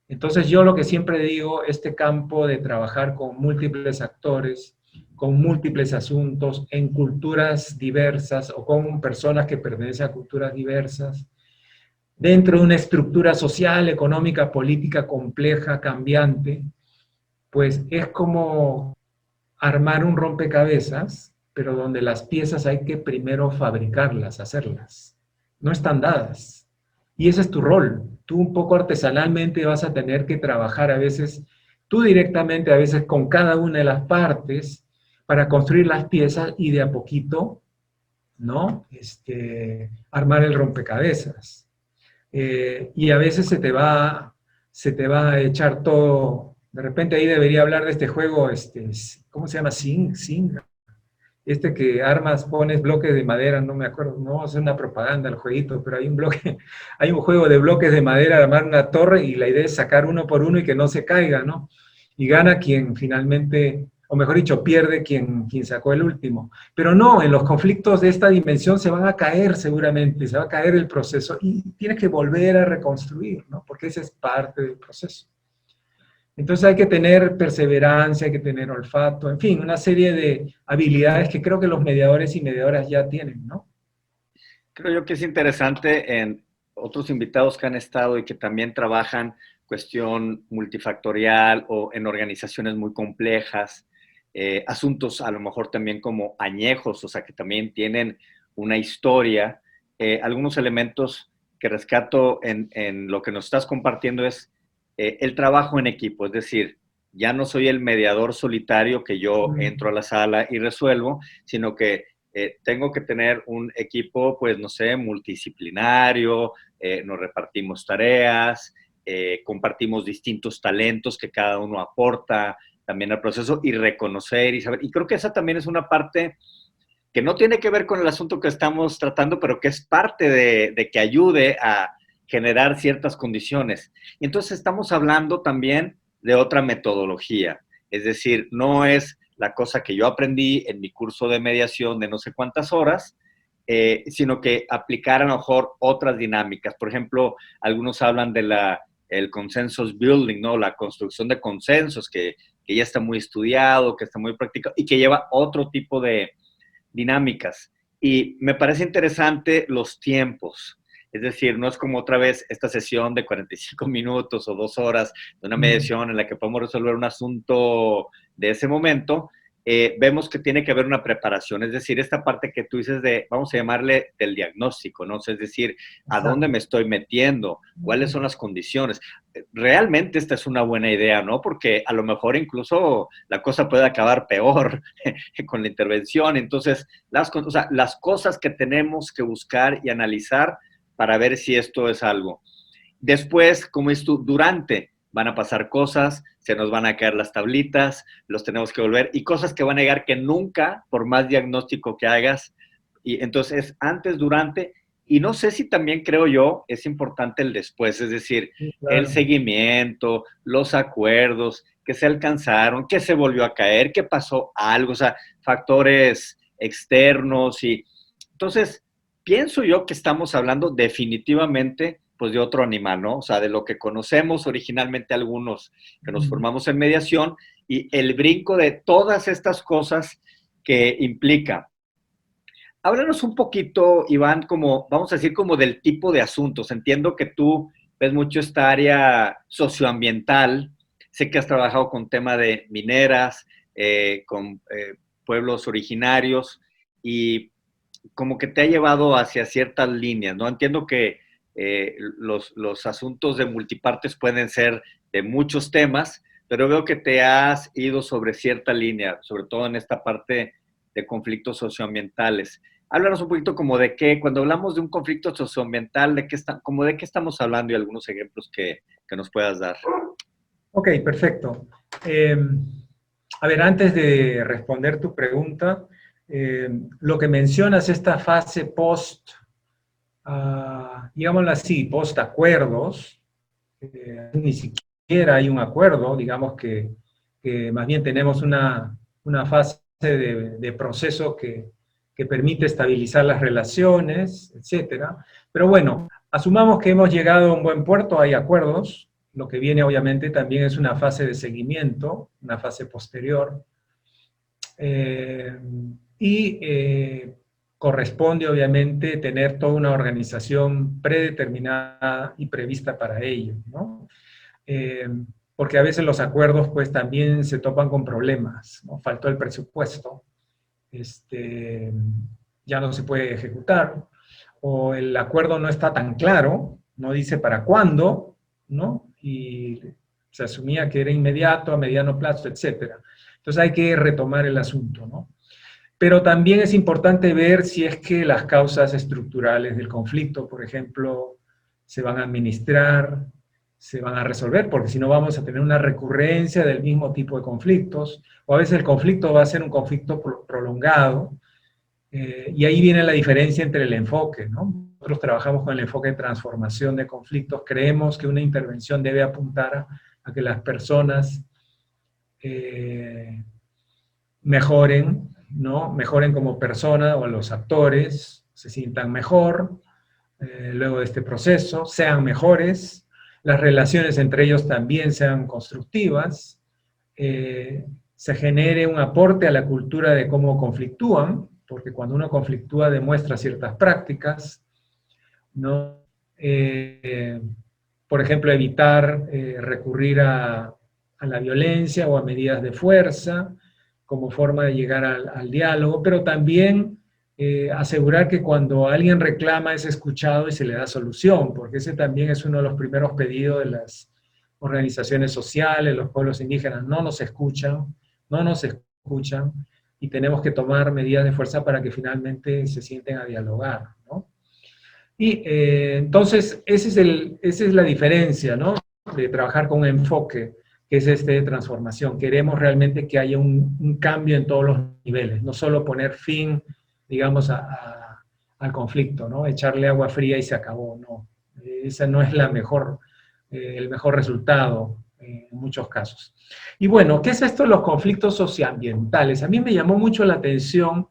Entonces yo lo que siempre digo, este campo de trabajar con múltiples actores, con múltiples asuntos, en culturas diversas o con personas que pertenecen a culturas diversas, dentro de una estructura social, económica, política compleja, cambiante, pues es como armar un rompecabezas, pero donde las piezas hay que primero fabricarlas, hacerlas. no están dadas. Y ese es tu rol. Tú un poco artesanalmente vas a tener que trabajar a veces, tú directamente a veces con cada una de las partes para construir las piezas y de a poquito, ¿no? Armar el rompecabezas. Y a veces se te va a echar todo. De repente ahí debería hablar de este juego, ¿cómo se llama? Sing. Que armas, pones bloques de madera, no me acuerdo, no es una propaganda el jueguito, pero hay un bloque, hay un juego de bloques de madera, armar una torre y la idea es sacar uno por uno y que no se caiga, ¿no? Y gana quien finalmente, o mejor dicho, pierde quien sacó el último. Pero no, en los conflictos de esta dimensión se van a caer seguramente, se va a caer el proceso y tienes que volver a reconstruir, ¿no? Porque esa es parte del proceso. Entonces hay que tener perseverancia, hay que tener olfato, en fin, una serie de habilidades que creo que los mediadores y mediadoras ya tienen, ¿no? Creo yo que es interesante en otros invitados que han estado y que también trabajan cuestión multifactorial o en organizaciones muy complejas, asuntos a lo mejor también como añejos, o sea, que también tienen una historia. Algunos elementos que rescato en lo que nos estás compartiendo es el trabajo en equipo, es decir, ya no soy el mediador solitario que yo entro a la sala y resuelvo, sino que tengo que tener un equipo, pues, no sé, multidisciplinario, nos repartimos tareas, compartimos distintos talentos que cada uno aporta también al proceso y reconocer y saber. Y creo que esa también es una parte que no tiene que ver con el asunto que estamos tratando, pero que es parte de que ayude a generar ciertas condiciones. Y entonces estamos hablando también de otra metodología. Es decir, no es la cosa que yo aprendí en mi curso de mediación de no sé cuántas horas, sino que aplicar a lo mejor otras dinámicas. Por ejemplo, algunos hablan de el consensus building, ¿no? La construcción de consensos, que ya está muy estudiado, que está muy practicado y que lleva otro tipo de dinámicas. Y me parece interesante los tiempos. Es decir, no es como otra vez esta sesión de 45 minutos o 2 horas de una mediación en la que podemos resolver un asunto de ese momento. Vemos que tiene que haber una preparación, es decir, esta parte que tú dices de, vamos a llamarle del diagnóstico, ¿no? Es decir, ¿a dónde me estoy metiendo? ¿Cuáles son las condiciones? Realmente esta es una buena idea, ¿no? Porque a lo mejor incluso la cosa puede acabar peor con la intervención. Entonces, las cosas que tenemos que buscar y analizar para ver si esto es algo. Después, como es tú, durante, van a pasar cosas, se nos van a caer las tablitas, los tenemos que volver, y cosas que van a negar que nunca, por más diagnóstico que hagas, y entonces antes, durante, y no sé si también creo yo, es importante el después, es decir, sí, claro, el seguimiento, los acuerdos, que se alcanzaron, que se volvió a caer, que pasó algo, o sea, factores externos, y entonces pienso yo que estamos hablando definitivamente pues de otro animal, ¿no? O sea, de lo que conocemos originalmente algunos que nos formamos en mediación y el brinco de todas estas cosas que implica. Háblanos un poquito, Iván, como, vamos a decir, como del tipo de asuntos. Entiendo que tú ves mucho esta área socioambiental. Sé que has trabajado con tema de mineras, con pueblos originarios y como que te ha llevado hacia ciertas líneas, ¿no? Entiendo que los asuntos de multipartes pueden ser de muchos temas, pero veo que te has ido sobre cierta línea, sobre todo en esta parte de conflictos socioambientales. Háblanos un poquito como de qué, cuando hablamos de un conflicto socioambiental, de qué estamos hablando y algunos ejemplos que nos puedas dar. Ok, perfecto. A ver, antes de responder tu pregunta, lo que mencionas, esta fase post, digámoslo así, post acuerdos, ni siquiera hay un acuerdo, digamos que más bien tenemos una fase de proceso que permite estabilizar las relaciones, etcétera. Pero bueno, asumamos que hemos llegado a un buen puerto, hay acuerdos, lo que viene obviamente también es una fase de seguimiento, una fase posterior, corresponde obviamente tener toda una organización predeterminada y prevista para ello, ¿no? Porque a veces los acuerdos pues también se topan con problemas, ¿no? Faltó el presupuesto, ya no se puede ejecutar, o el acuerdo no está tan claro, no dice para cuándo, ¿no? Y se asumía que era inmediato, a mediano plazo, etc. Entonces hay que retomar el asunto, ¿no? Pero también es importante ver si es que las causas estructurales del conflicto, por ejemplo, se van a administrar, se van a resolver, porque si no vamos a tener una recurrencia del mismo tipo de conflictos, o a veces el conflicto va a ser un conflicto prolongado, y ahí viene la diferencia entre el enfoque, ¿no? Nosotros trabajamos con el enfoque de transformación de conflictos, creemos que una intervención debe apuntar a que las personas mejoren, ¿no? Mejoren como persona, o los actores se sientan mejor luego de este proceso, sean mejores, las relaciones entre ellos también sean constructivas, se genere un aporte a la cultura de cómo conflictúan, porque cuando uno conflictúa demuestra ciertas prácticas, ¿no? Por ejemplo, evitar recurrir a la violencia o a medidas de fuerza, como forma de llegar al diálogo, pero también asegurar que cuando alguien reclama es escuchado y se le da solución, porque ese también es uno de los primeros pedidos de las organizaciones sociales, los pueblos indígenas, no nos escuchan, y tenemos que tomar medidas de fuerza para que finalmente se sienten a dialogar, ¿no? Y entonces, esa es la diferencia, ¿no? De trabajar con un enfoque, que es este de transformación. Queremos realmente que haya un cambio en todos los niveles, no solo poner fin, digamos, al conflicto, ¿no? Echarle agua fría y se acabó, no. Ese no es el mejor resultado en muchos casos. Y bueno, ¿qué es esto de los conflictos socioambientales? A mí me llamó mucho la atención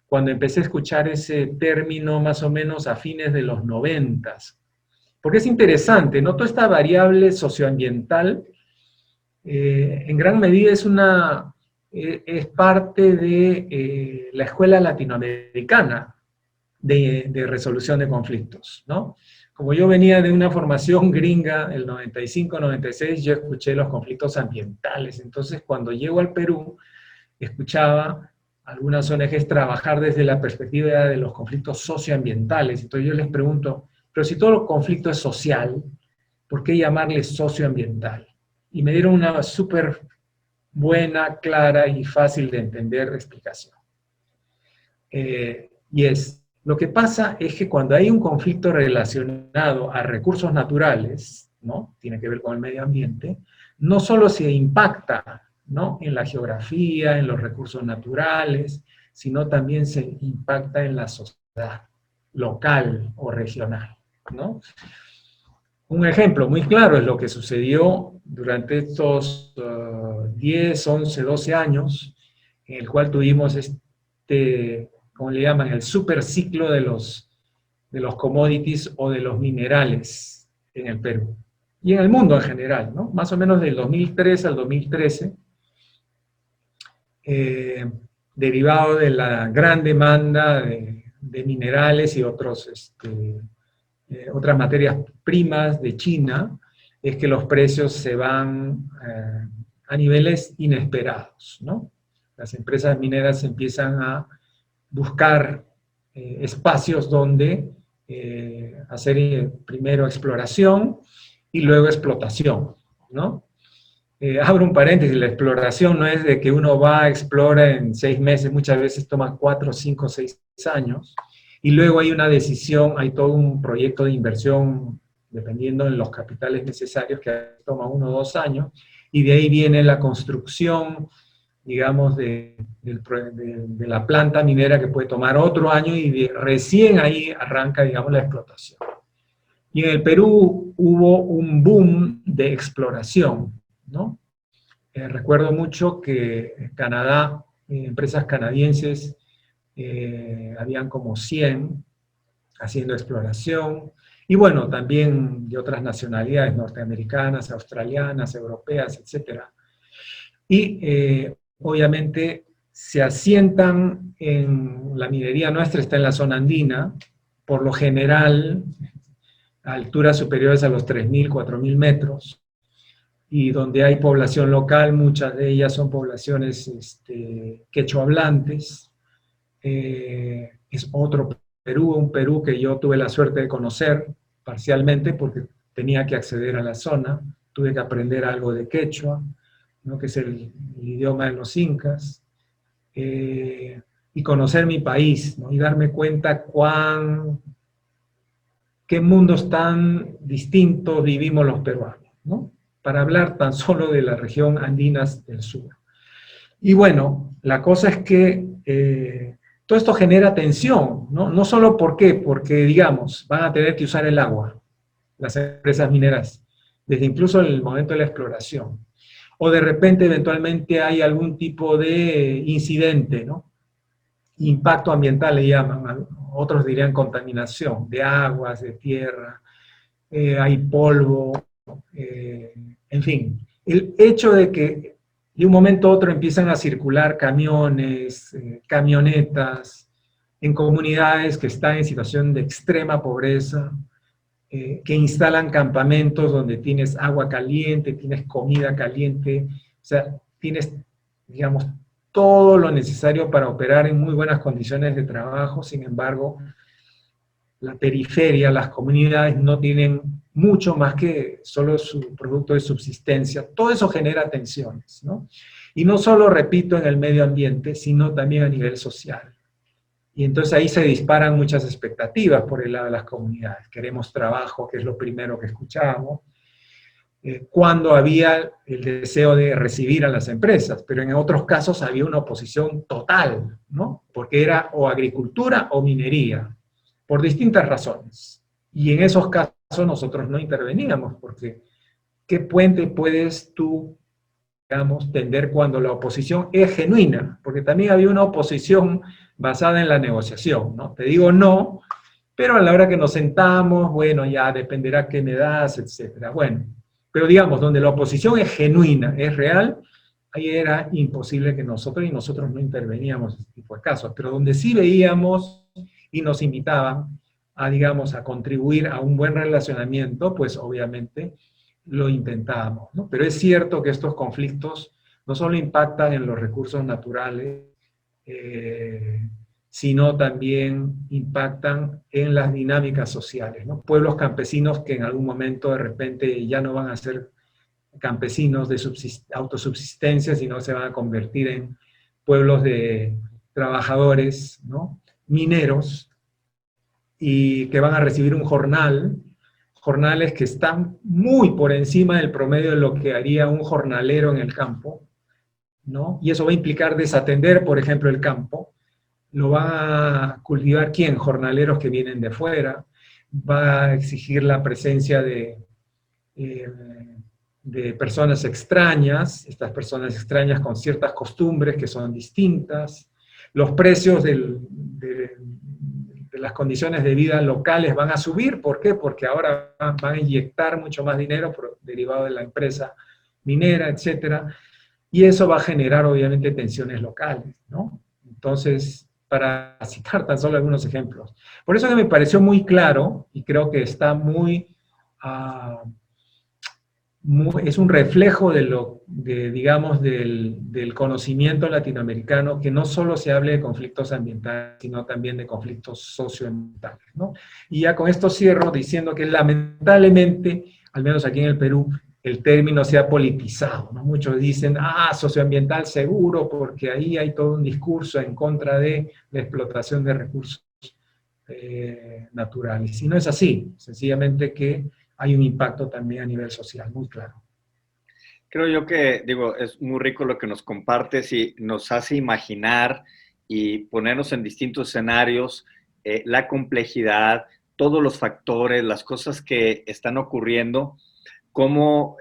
cuando empecé a escuchar ese término más o menos a fines de los 90, porque es interesante, ¿no? Toda esta variable socioambiental en gran medida es parte de la escuela latinoamericana de resolución de conflictos, ¿no? Como yo venía de una formación gringa, el 95-96, yo escuché los conflictos ambientales. Entonces, cuando llego al Perú, escuchaba algunas ONGs trabajar desde la perspectiva de los conflictos socioambientales. Entonces yo les pregunto, pero si todo conflicto es social, ¿por qué llamarle socioambiental? Y me dieron una súper buena, clara y fácil de entender explicación. Lo que pasa es que cuando hay un conflicto relacionado a recursos naturales, ¿no? Tiene que ver con el medio ambiente, no solo se impacta, ¿no? En la geografía, en los recursos naturales, sino también se impacta en la sociedad local o regional, ¿no? Un ejemplo muy claro es lo que sucedió durante estos 10, 11, 12 años, en el cual tuvimos como le llaman, el superciclo de los commodities o de los minerales en el Perú. Y en el mundo en general, ¿no? Más o menos del 2003 al 2013, derivado de la gran demanda de minerales y otras materias primas de China, es que los precios se van a niveles inesperados, ¿no? Las empresas mineras empiezan a buscar espacios donde hacer primero exploración y luego explotación, ¿no? Abro un paréntesis, la exploración no es de que uno va a explorar en 6 meses, muchas veces toma 4, 5, 6 años, y luego hay una decisión, hay todo un proyecto de inversión, dependiendo de los capitales necesarios, que toma 1 o 2 años, y de ahí viene la construcción, digamos, de la planta minera, que puede tomar otro año, y recién ahí arranca, digamos, la explotación. Y en el Perú hubo un boom de exploración, ¿no? Recuerdo mucho que en Canadá, empresas canadienses, habían como 100 haciendo exploración, y bueno, también de otras nacionalidades, norteamericanas, australianas, europeas, etc. Y obviamente se asientan en la minería nuestra, está en la zona andina, por lo general, a alturas superiores a los 3.000, 4.000 metros, y donde hay población local, muchas de ellas son poblaciones quechua hablantes, es otro Perú, un Perú que yo tuve la suerte de conocer parcialmente porque tenía que acceder a la zona, tuve que aprender algo de quechua, ¿no? Que es el idioma de los incas, y conocer mi país, ¿no? Y darme cuenta qué mundos tan distintos vivimos los peruanos, ¿no? Para hablar tan solo de la región andinas del sur. Y bueno, la cosa es que todo esto genera tensión, ¿no? No solo porque, digamos, van a tener que usar el agua, las empresas mineras, desde incluso el momento de la exploración. O de repente, eventualmente, hay algún tipo de incidente, ¿no? Impacto ambiental le llaman, otros dirían contaminación, de aguas, de tierra, hay polvo, en fin. El hecho de que de un momento a otro empiezan a circular camiones, camionetas, en comunidades que están en situación de extrema pobreza, que instalan campamentos donde tienes agua caliente, tienes comida caliente, o sea, tienes, digamos, todo lo necesario para operar en muy buenas condiciones de trabajo. Sin embargo, la periferia, las comunidades no tienen mucho más que solo su producto de subsistencia. Todo eso genera tensiones, ¿no? Y no solo, repito, en el medio ambiente, sino también a nivel social. Y entonces ahí se disparan muchas expectativas por el lado de las comunidades. Queremos trabajo, que es lo primero que escuchábamos, cuando había el deseo de recibir a las empresas, pero en otros casos había una oposición total, ¿no? Porque era o agricultura o minería, por distintas razones. Y en esos casos nosotros no interveníamos, porque ¿qué puente puedes tú, digamos, tender cuando la oposición es genuina? Porque también había una oposición basada en la negociación, ¿no? Te digo no, pero a la hora que nos sentamos, bueno, ya dependerá qué me das, etcétera. Bueno, pero digamos, donde la oposición es genuina, es real, ahí era imposible que nosotros no interveníamos en este tipo de casos, pero donde sí veíamos y nos invitaban a, digamos, a contribuir a un buen relacionamiento, pues obviamente lo intentábamos, ¿no? Pero es cierto que estos conflictos no solo impactan en los recursos naturales, sino también impactan en las dinámicas sociales, ¿no? Pueblos campesinos que en algún momento de repente ya no van a ser campesinos de autosubsistencia, sino se van a convertir en pueblos de trabajadores, ¿no? Mineros, y que van a recibir un jornales que están muy por encima del promedio de lo que haría un jornalero en el campo, ¿no? Y eso va a implicar desatender, por ejemplo, el campo. Lo va a cultivar ¿quién? Jornaleros que vienen de fuera. Va a exigir la presencia de personas extrañas, estas personas extrañas con ciertas costumbres que son distintas. Los precios de las condiciones de vida locales van a subir. ¿Por qué? Porque ahora van a inyectar mucho más dinero derivado de la empresa minera, etcétera. Y eso va a generar, obviamente, tensiones locales, ¿no? Entonces, para citar tan solo algunos ejemplos. Por eso que me pareció muy claro, y creo que está es un reflejo digamos, del conocimiento latinoamericano, que no solo se hable de conflictos ambientales, sino también de conflictos socioambientales, ¿no? Y ya con esto cierro diciendo que lamentablemente, al menos aquí en el Perú, el término se ha politizado, ¿no? Muchos dicen, socioambiental seguro, porque ahí hay todo un discurso en contra de la explotación de recursos naturales. Y no es así, sencillamente que hay un impacto también a nivel social, muy claro. Creo yo que, digo, es muy rico lo que nos compartes y nos hace imaginar y ponernos en distintos escenarios, la complejidad, todos los factores, las cosas que están ocurriendo, cómo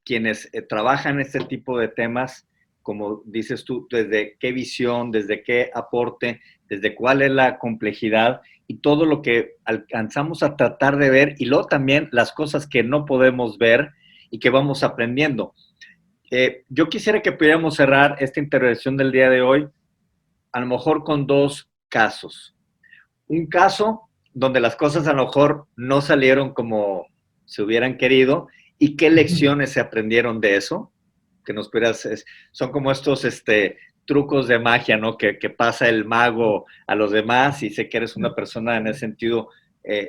quienes trabajan este tipo de temas, como dices tú, desde qué visión, desde qué aporte, desde cuál es la complejidad y todo lo que alcanzamos a tratar de ver, y luego también las cosas que no podemos ver y que vamos aprendiendo. Yo quisiera que pudiéramos cerrar esta intervención del día de hoy, a lo mejor con dos casos. Un caso donde las cosas a lo mejor no salieron como se hubieran querido, y qué lecciones se aprendieron de eso, que nos pudieras, son como estos trucos de magia, ¿no? Que pasa el mago a los demás, y sé que eres una persona en ese sentido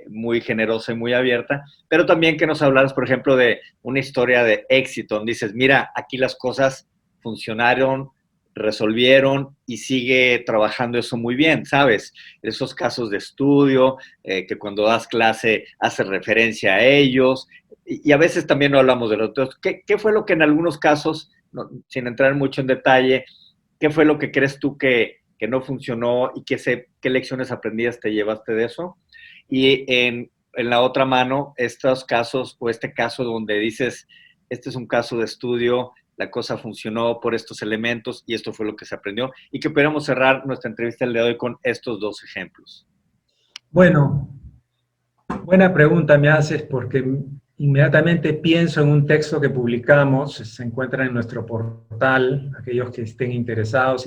muy generosa y muy abierta, pero también que nos hablaras, por ejemplo, de una historia de éxito, donde dices, mira, aquí las cosas funcionaron, resolvieron y sigue trabajando eso muy bien, ¿sabes? Esos casos de estudio, que cuando das clase haces referencia a ellos, y a veces también no hablamos de lo otro. ¿Qué fue lo que en algunos casos, no, sin entrar mucho en detalle, qué fue lo que crees tú que no funcionó y qué lecciones aprendidas te llevaste de eso? Y en la otra mano, estos casos o este caso donde dices, este es un caso de estudio, la cosa funcionó por estos elementos y esto fue lo que se aprendió, y que pudiéramos cerrar nuestra entrevista el día de hoy con estos dos ejemplos. Bueno, buena pregunta me haces, porque inmediatamente pienso en un texto que publicamos, se encuentra en nuestro portal, aquellos que estén interesadas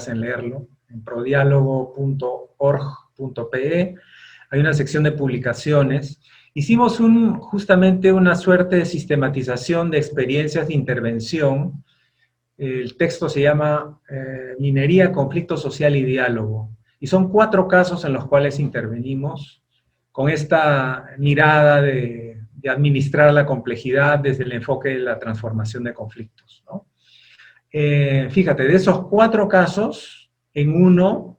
en leerlo, en prodiálogo.org.pe. Hay una sección de publicaciones. Hicimos justamente una suerte de sistematización de experiencias de intervención. El texto se llama Minería, Conflicto Social y Diálogo. Y son 4 casos en los cuales intervenimos con esta mirada de administrar la complejidad desde el enfoque de la transformación de conflictos, ¿no? Fíjate, de esos 4 casos, en uno,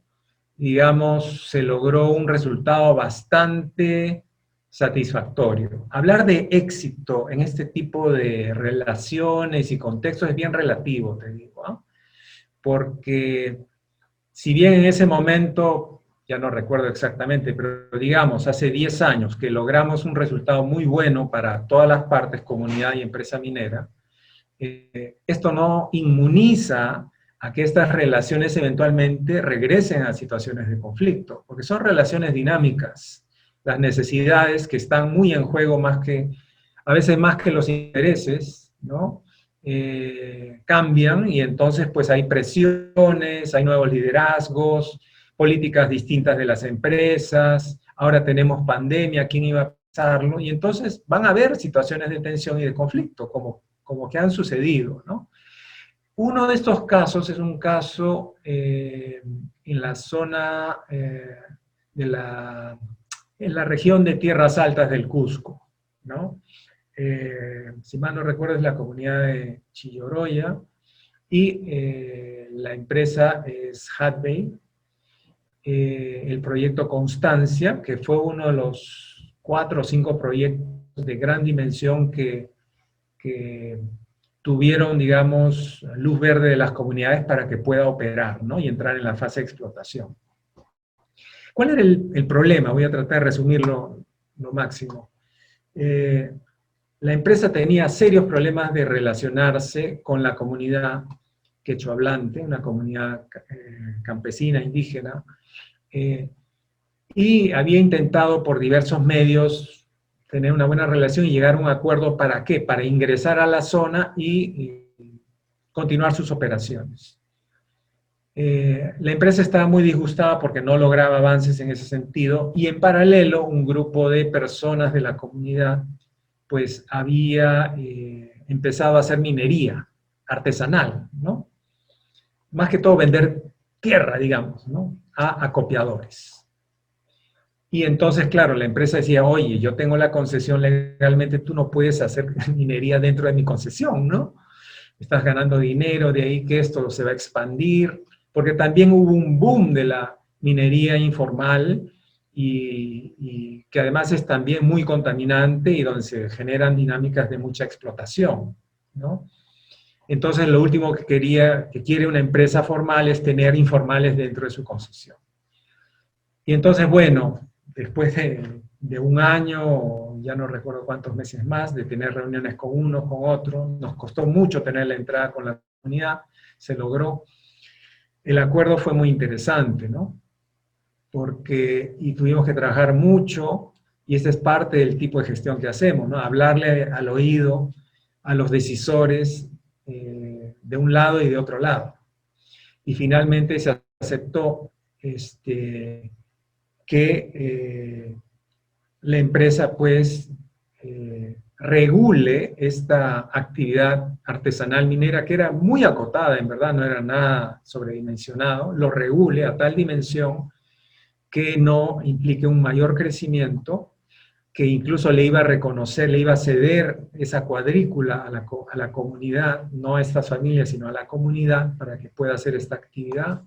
digamos, se logró un resultado bastante satisfactorio. Hablar de éxito en este tipo de relaciones y contextos es bien relativo, te digo, ¿eh? Porque si bien en ese momento, ya no recuerdo exactamente, pero digamos, hace 10 años que logramos un resultado muy bueno para todas las partes, comunidad y empresa minera, esto no inmuniza a que estas relaciones eventualmente regresen a situaciones de conflicto, porque son relaciones dinámicas. Las necesidades que están muy en juego, a veces más que los intereses, ¿no? Cambian, y entonces pues hay presiones, hay nuevos liderazgos, políticas distintas de las empresas, ahora tenemos pandemia, ¿quién iba a pensarlo? Y entonces van a haber situaciones de tensión y de conflicto, como que han sucedido, ¿no? Uno de estos casos es un caso en la zona en la región de Tierras Altas del Cusco, ¿no? Si mal no recuerdo, es la comunidad de Chilloroya, y la empresa es Hadbay. El proyecto Constancia, que fue uno de los 4 o 5 proyectos de gran dimensión que tuvieron, digamos, luz verde de las comunidades para que pueda operar, ¿no? Y entrar en la fase de explotación. ¿Cuál era el problema? Voy a tratar de resumirlo lo máximo. La empresa tenía serios problemas de relacionarse con la comunidad quechohablante, una comunidad campesina, indígena, y había intentado por diversos medios tener una buena relación y llegar a un acuerdo. ¿Para qué? Para ingresar a la zona y continuar sus operaciones. La empresa estaba muy disgustada porque no lograba avances en ese sentido, y en paralelo un grupo de personas de la comunidad pues había empezado a hacer minería artesanal, ¿no? Más que todo vender tierra, digamos, ¿no? A acopiadores. Y entonces, claro, la empresa decía, oye, yo tengo la concesión legalmente, tú no puedes hacer minería dentro de mi concesión, ¿no? Estás ganando dinero, de ahí que esto se va a expandir, porque también hubo un boom de la minería informal, y que además es también muy contaminante y donde se generan dinámicas de mucha explotación, ¿no? Entonces, lo último que quiere una empresa formal es tener informales dentro de su concesión. Y entonces, bueno, después de un año, ya no recuerdo cuántos meses más, de tener reuniones con uno, con otro, nos costó mucho tener la entrada con la comunidad, se logró. El acuerdo fue muy interesante, ¿no? Y tuvimos que trabajar mucho, y esta es parte del tipo de gestión que hacemos, ¿no? Hablarle al oído a los decisores de un lado y de otro lado. Y finalmente se aceptó que la empresa pues regule esta actividad artesanal minera, que era muy acotada, en verdad, no era nada sobredimensionado, lo regule a tal dimensión que no implique un mayor crecimiento, que incluso le iba a reconocer, le iba a ceder esa cuadrícula a la comunidad, no a estas familias, sino a la comunidad, para que pueda hacer esta actividad,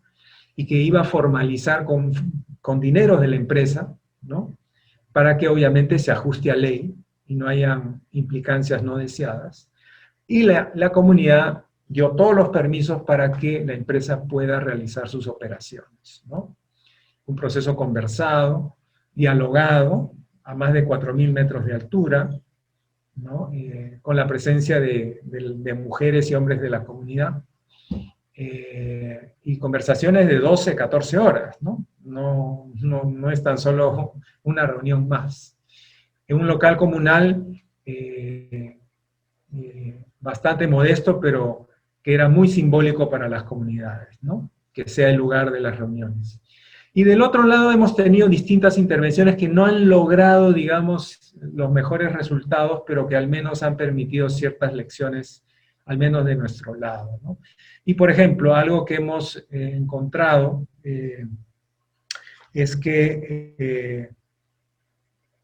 y que iba a formalizar con dinero de la empresa, ¿no? Para que obviamente se ajuste a ley y no hayan implicancias no deseadas. Y la comunidad dio todos los permisos para que la empresa pueda realizar sus operaciones, ¿no? Un proceso conversado, dialogado, a más de 4.000 metros de altura, ¿no? Con la presencia de mujeres y hombres de la comunidad, y conversaciones de 12, 14 horas, ¿no? No es tan solo una reunión más. En un local comunal bastante modesto, pero que era muy simbólico para las comunidades, ¿no? Que sea el lugar de las reuniones. Y del otro lado hemos tenido distintas intervenciones que no han logrado, digamos, los mejores resultados, pero que al menos han permitido ciertas lecciones, al menos de nuestro lado, ¿no? Y por ejemplo, algo que hemos encontrado es que,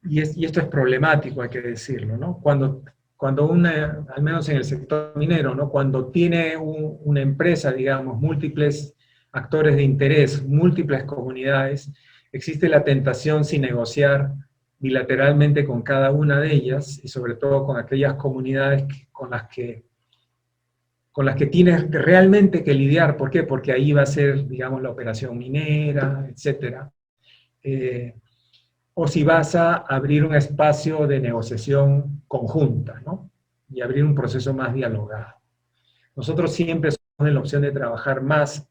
y esto es problemático, hay que decirlo, ¿no? Cuando al menos en el sector minero, ¿no? Cuando tiene una empresa, digamos, múltiples actores de interés, múltiples comunidades, existe la tentación sin negociar bilateralmente con cada una de ellas, y sobre todo con aquellas comunidades con las que tienes realmente que lidiar. ¿Por qué? Porque ahí va a ser, digamos, la operación minera, etc. O si vas a abrir un espacio de negociación conjunta, ¿no? Y abrir un proceso más dialogado. Nosotros siempre somos de la opción de trabajar más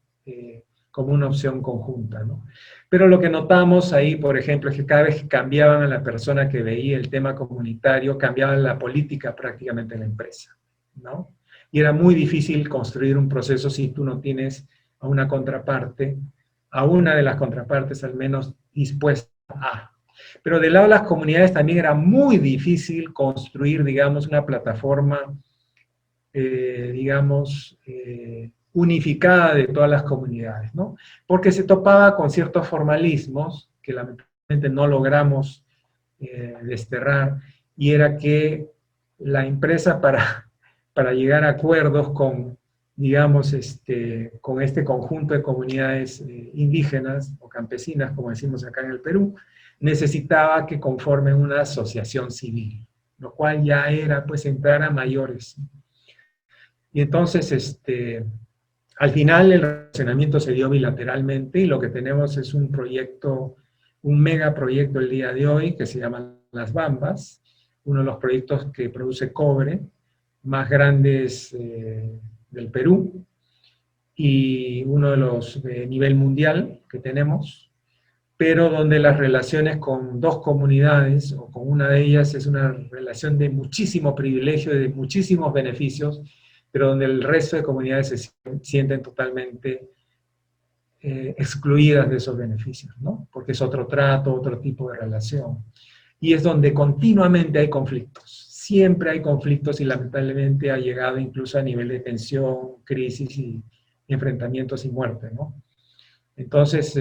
como una opción conjunta, ¿no? Pero lo que notamos ahí, por ejemplo, es que cada vez que cambiaban a la persona que veía el tema comunitario, cambiaban la política prácticamente de la empresa, ¿no? Y era muy difícil construir un proceso si tú no tienes a una contraparte, a una de las contrapartes al menos dispuesta a. Pero del lado de las comunidades también era muy difícil construir, digamos, una plataforma, digamos, unificada de todas las comunidades, ¿no? Porque se topaba con ciertos formalismos que lamentablemente no logramos desterrar, y era que la empresa para llegar a acuerdos con, digamos, con este conjunto de comunidades indígenas o campesinas, como decimos acá en el Perú, necesitaba que conformen una asociación civil, lo cual ya era, pues, entrar a mayores. Y entonces, al final el relacionamiento se dio bilateralmente, y lo que tenemos es un proyecto, un megaproyecto el día de hoy, que se llama Las Bambas, uno de los proyectos que produce cobre más grandes del Perú, y uno de los de nivel mundial que tenemos, pero donde las relaciones con dos comunidades, o con una de ellas, es una relación de muchísimo privilegio y de muchísimos beneficios, pero donde el resto de comunidades se sienten totalmente excluidas de esos beneficios, ¿no? Porque es otro trato, otro tipo de relación. Y es donde continuamente hay conflictos. Siempre hay conflictos, y lamentablemente ha llegado incluso a nivel de tensión, crisis y enfrentamientos y muerte, ¿no? Entonces,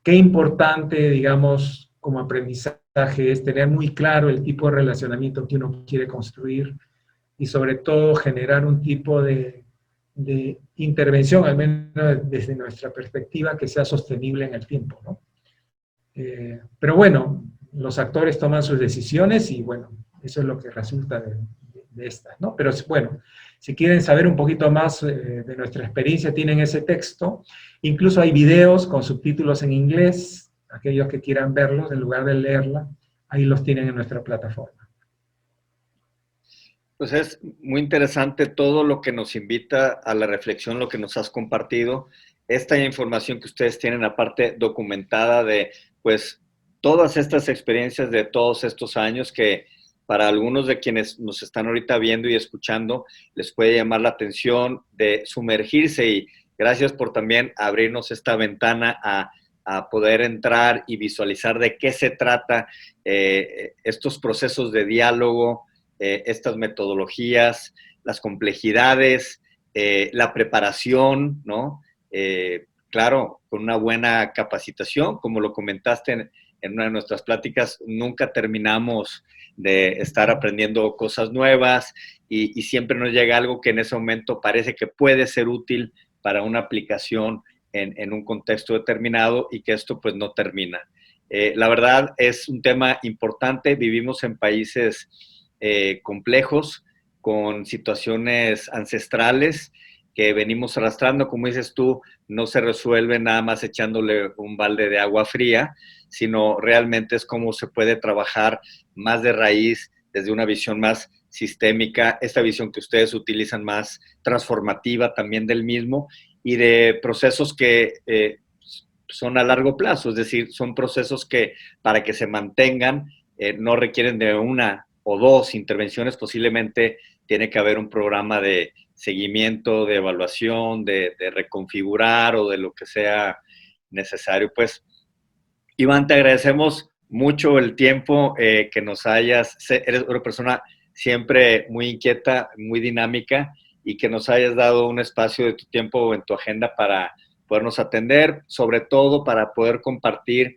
qué importante, digamos, como aprendizaje es tener muy claro el tipo de relacionamiento que uno quiere construir, y sobre todo generar un tipo de intervención, al menos desde nuestra perspectiva, que sea sostenible en el tiempo, ¿no? Pero bueno, los actores toman sus decisiones, y bueno, eso es lo que resulta de estas, ¿no? Pero bueno, si quieren saber un poquito más de nuestra experiencia, tienen ese texto. Incluso hay videos con subtítulos en inglés, aquellos que quieran verlos, en lugar de leerla, ahí los tienen en nuestra plataforma. Pues es muy interesante todo lo que nos invita a la reflexión, lo que nos has compartido, esta información que ustedes tienen, aparte documentada, de pues todas estas experiencias de todos estos años, que para algunos de quienes nos están ahorita viendo y escuchando les puede llamar la atención de sumergirse, y gracias por también abrirnos esta ventana a poder entrar y visualizar de qué se trata estos procesos de diálogo, estas metodologías, las complejidades, la preparación, ¿no? Claro, con una buena capacitación, como lo comentaste en una de nuestras pláticas, nunca terminamos de estar aprendiendo cosas nuevas y siempre nos llega algo que en ese momento parece que puede ser útil para una aplicación en un contexto determinado y que esto pues no termina. La verdad es un tema importante, vivimos en países complejos, con situaciones ancestrales que venimos arrastrando, como dices tú, no se resuelve nada más echándole un balde de agua fría, sino realmente es cómo se puede trabajar más de raíz, desde una visión más sistémica, esta visión que ustedes utilizan más transformativa también del mismo, y de procesos que son a largo plazo, es decir, son procesos que para que se mantengan no requieren de una o dos intervenciones, posiblemente tiene que haber un programa de seguimiento, de evaluación, de reconfigurar o de lo que sea necesario. Pues, Iván, te agradecemos mucho el tiempo que nos hayas, eres una persona siempre muy inquieta, muy dinámica, y que nos hayas dado un espacio de tu tiempo en tu agenda para podernos atender, sobre todo para poder compartir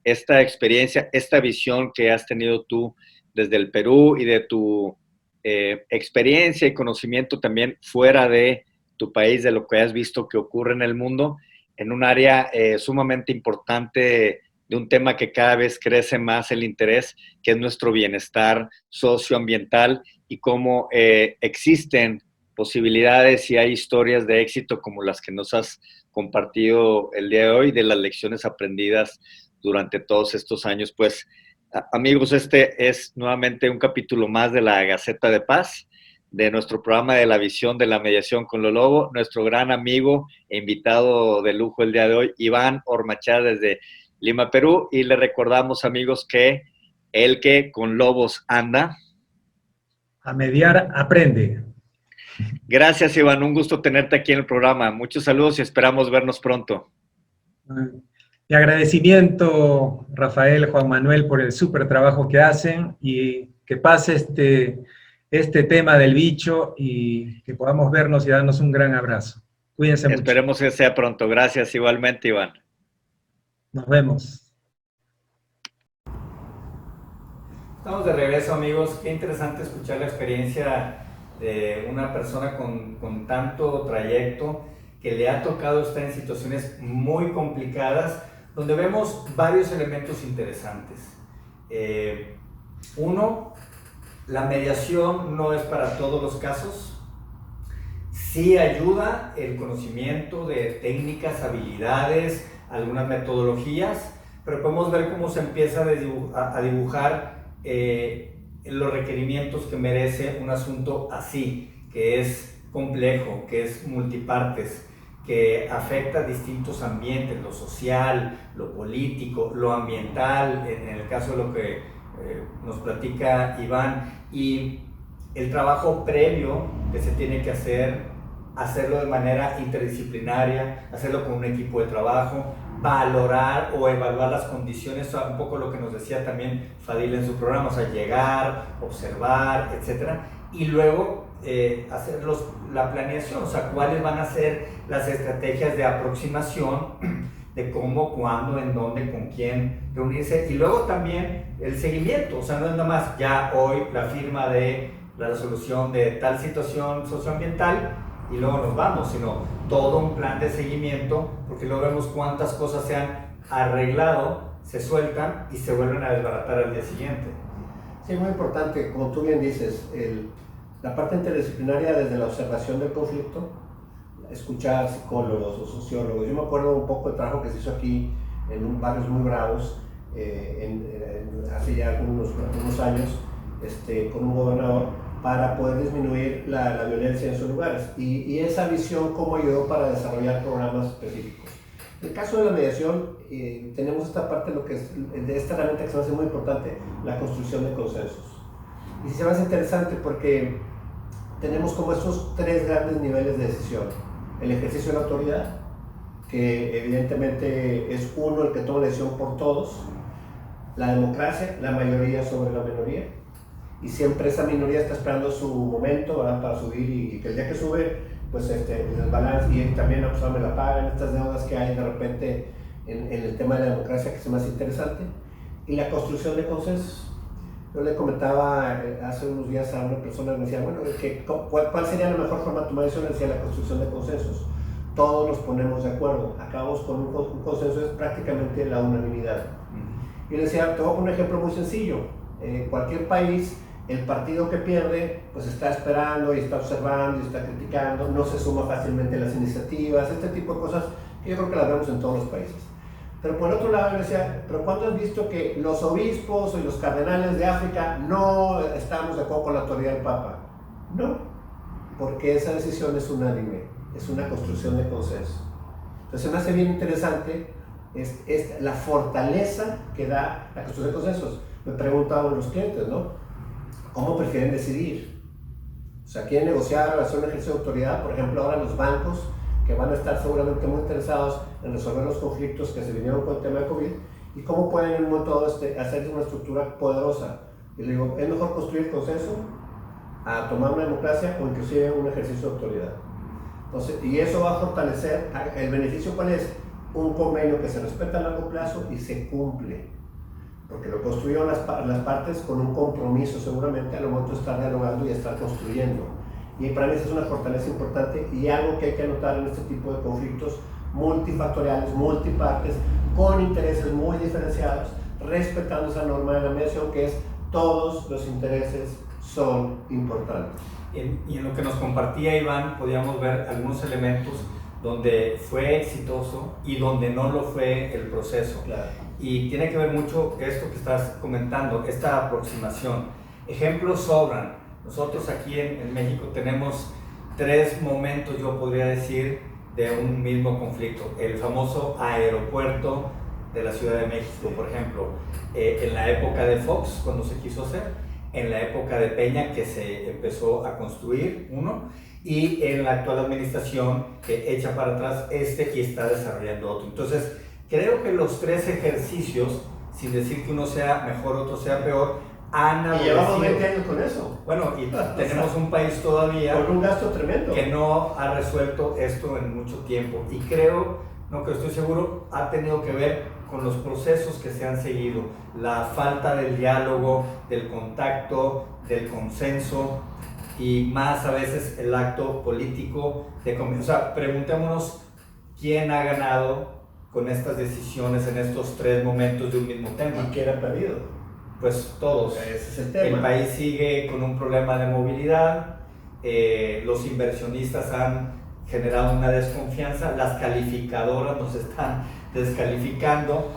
esta experiencia, esta visión que has tenido tú desde el Perú y de tu experiencia y conocimiento también fuera de tu país, de lo que has visto que ocurre en el mundo, en un área sumamente importante de un tema que cada vez crece más el interés, que es nuestro bienestar socioambiental y cómo existen posibilidades y hay historias de éxito como las que nos has compartido el día de hoy, de las lecciones aprendidas durante todos estos años. Pues, amigos, este es nuevamente un capítulo más de la Gaceta de Paz, de nuestro programa de la visión de la mediación con lo lobo. Nuestro gran amigo e invitado de lujo el día de hoy, Iván Ormachar, desde Lima, Perú. Y le recordamos, amigos, que el que con lobos anda, a mediar aprende. Gracias, Iván. Un gusto tenerte aquí en el programa. Muchos saludos y esperamos vernos pronto. Mi agradecimiento, Rafael, Juan Manuel, por el súper trabajo que hacen y que pase este tema del bicho y que podamos vernos y darnos un gran abrazo. Cuídense mucho. Esperemos que sea pronto. Gracias igualmente, Iván. Nos vemos. Estamos de regreso, amigos. Qué interesante escuchar la experiencia de una persona con tanto trayecto, que le ha tocado estar en situaciones muy complicadas, donde vemos varios elementos interesantes. Uno, la mediación no es para todos los casos. Sí ayuda el conocimiento de técnicas, habilidades, algunas metodologías, pero podemos ver cómo se empieza a dibujar los requerimientos que merece un asunto así, que es complejo, que es multipartes, que afecta a distintos ambientes, lo social, lo político, lo ambiental, en el caso de lo que nos platica Iván, y el trabajo previo que se tiene que hacerlo de manera interdisciplinaria, hacerlo con un equipo de trabajo, valorar o evaluar las condiciones, un poco lo que nos decía también Fadil en su programa, o sea, llegar, observar, etcétera, y luego hacer la planeación, o sea, cuáles van a ser las estrategias de aproximación, de cómo, cuándo, en dónde, con quién reunirse, y luego también el seguimiento, o sea, no es nada más ya hoy la firma de la resolución de tal situación socioambiental y luego nos vamos, sino todo un plan de seguimiento, porque luego vemos cuántas cosas se han arreglado, se sueltan y se vuelven a desbaratar al día siguiente. Sí, muy importante, como tú bien dices, la parte interdisciplinaria desde la observación del conflicto, escuchar psicólogos o sociólogos. Yo me acuerdo un poco del trabajo que se hizo aquí en barrios muy bravos, hace ya algunos años, con un gobernador, para poder disminuir la violencia en esos lugares. Y esa visión cómo ayudó para desarrollar programas específicos. En el caso de la mediación, tenemos esta parte de esta herramienta que se me hace muy importante, la construcción de consensos. Y se me hace interesante porque tenemos como estos tres grandes niveles de decisión. El ejercicio de la autoridad, que evidentemente es uno el que toma la decisión por todos. La democracia, la mayoría sobre la minoría. y siempre esa minoría está esperando su momento, ¿verdad?, para subir, y que el día que sube, pues el desbalance, y también pues, me la pagan estas deudas que hay de repente en el tema de la democracia, que es más interesante, y la construcción de consensos. Yo le comentaba hace unos días a una persona que me decía, bueno, ¿cuál sería la mejor forma de tomar decisión? Decía, la construcción de consensos. Todos nos ponemos de acuerdo, acabamos con un consenso, es prácticamente la unanimidad. Y le decía, te voy a poner un ejemplo muy sencillo. En cualquier país, el partido que pierde, pues está esperando y está observando y está criticando, no se suma fácilmente a las iniciativas, este tipo de cosas que yo creo que las vemos en todos los países. Pero por otro lado, me decía, ¿pero cuándo has visto que los obispos y los cardenales de África no estamos de acuerdo con la autoridad del Papa? No, porque esa decisión es unánime, es una construcción de consenso. Entonces me hace bien interesante es la fortaleza que da la construcción de consensos. Me preguntaban los clientes, ¿no? ¿Cómo prefieren decidir? O sea, ¿quieren negociar o hacer un ejercicio de autoridad? Por ejemplo, ahora los bancos, que van a estar seguramente muy interesados en resolver los conflictos que se vinieron con el tema de COVID, y cómo pueden en un momento dado hacer una estructura poderosa. Y le digo, es mejor construir consenso a tomar una democracia o inclusive un ejercicio de autoridad. Entonces, y eso va a fortalecer, ¿el beneficio cuál es? Un convenio que se respeta a largo plazo y se cumple, porque lo construyeron las partes con un compromiso seguramente al momento de estar dialogando y estar construyendo. Y para mí eso es una fortaleza importante y algo que hay que anotar en este tipo de conflictos multifactoriales, multipartes, con intereses muy diferenciados, respetando esa norma de la mediación que es todos los intereses son importantes. Y en lo que nos compartía Iván, podíamos ver algunos elementos donde fue exitoso y donde no lo fue el proceso. Claro. Y tiene que ver mucho esto que estás comentando, esta aproximación. Ejemplos sobran. Nosotros aquí en México tenemos 3 momentos, yo podría decir, de un mismo conflicto. El famoso aeropuerto de la Ciudad de México, por ejemplo, en la época de Fox, cuando se quiso hacer, en la época de Peña, que se empezó a construir uno, y en la actual administración, que echa para atrás y está desarrollando otro. Entonces, creo que los 3 ejercicios, sin decir que uno sea mejor, otro sea peor, y llevamos 20 años con eso. Bueno, y tenemos un país todavía con un gasto tremendo que no ha resuelto esto en mucho tiempo, y creo, no que estoy seguro, ha tenido que ver con los procesos que se han seguido, la falta del diálogo, del contacto, del consenso, y más a veces el acto político de o sea, preguntémonos quién ha ganado con estas decisiones en estos 3 momentos de un mismo tema. ¿Y quién ha perdido? Pues todos. Ese es el tema. El país sigue con un problema de movilidad, los inversionistas han generado una desconfianza, las calificadoras nos están descalificando,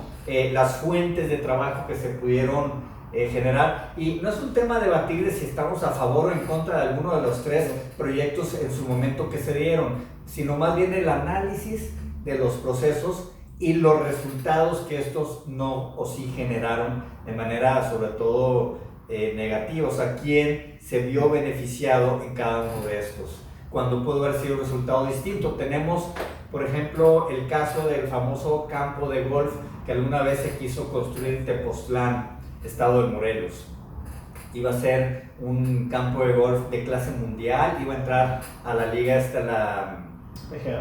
las fuentes de trabajo que se pudieron generar, y no es un tema debatir de si estamos a favor o en contra de alguno de los 3 proyectos en su momento que se dieron, sino más bien el análisis de los procesos y los resultados que estos no o sí generaron de manera sobre todo negativa. O sea, quién se vio beneficiado en cada uno de estos, cuando pudo haber sido un resultado distinto. Tenemos, por ejemplo, el caso del famoso campo de golf que alguna vez se quiso construir en Tepoztlán, estado de Morelos. Iba a ser un campo de golf de clase mundial, iba a entrar a la liga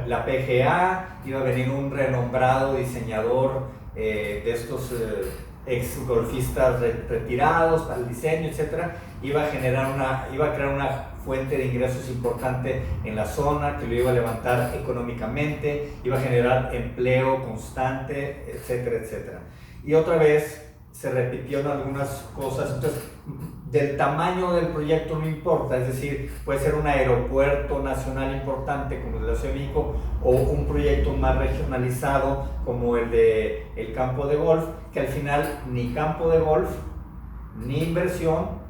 la PGA, iba a venir un renombrado diseñador de estos ex golfistas retirados para el diseño, etc. Iba a crear una fuente de ingresos importante en la zona que lo iba a levantar económicamente, iba a generar empleo constante, etcétera, etcétera. Y otra vez se repitieron algunas cosas. Entonces, del tamaño del proyecto no importa, es decir, puede ser un aeropuerto nacional importante como el de la Ciudad de México, o un proyecto más regionalizado como el de el campo de golf, que al final ni campo de golf, ni inversión,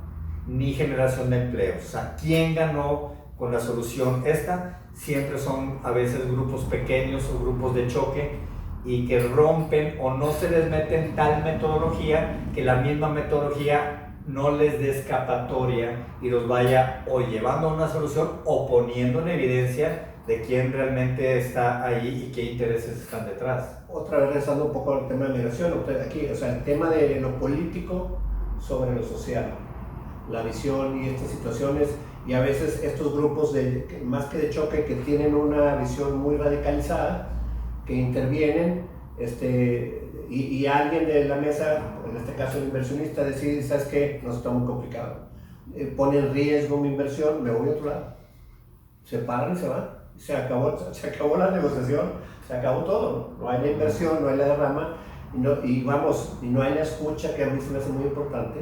ni generación de empleos. O sea, ¿quién ganó con la solución esta? Siempre son a veces grupos pequeños o grupos de choque, y que rompen o no se les mete en tal metodología que la misma metodología no les dé escapatoria y los vaya o llevando a una solución o poniendo en evidencia de quién realmente está ahí y qué intereses están detrás. Otra vez regresando un poco al tema de migración, aquí, o sea, el tema de lo político sobre lo social. la visión y estas situaciones, y a veces estos grupos, más que de choque, que tienen una visión muy radicalizada, que intervienen, y alguien de la mesa, en este caso el inversionista, decide, ¿sabes qué? Nos está muy complicado. Pone en riesgo mi inversión, me voy a otro lado. Se paran y se van. Se acabó la negociación, se acabó todo. No hay la inversión, no hay la derrama, y no hay la escucha, que a mí se me hace muy importante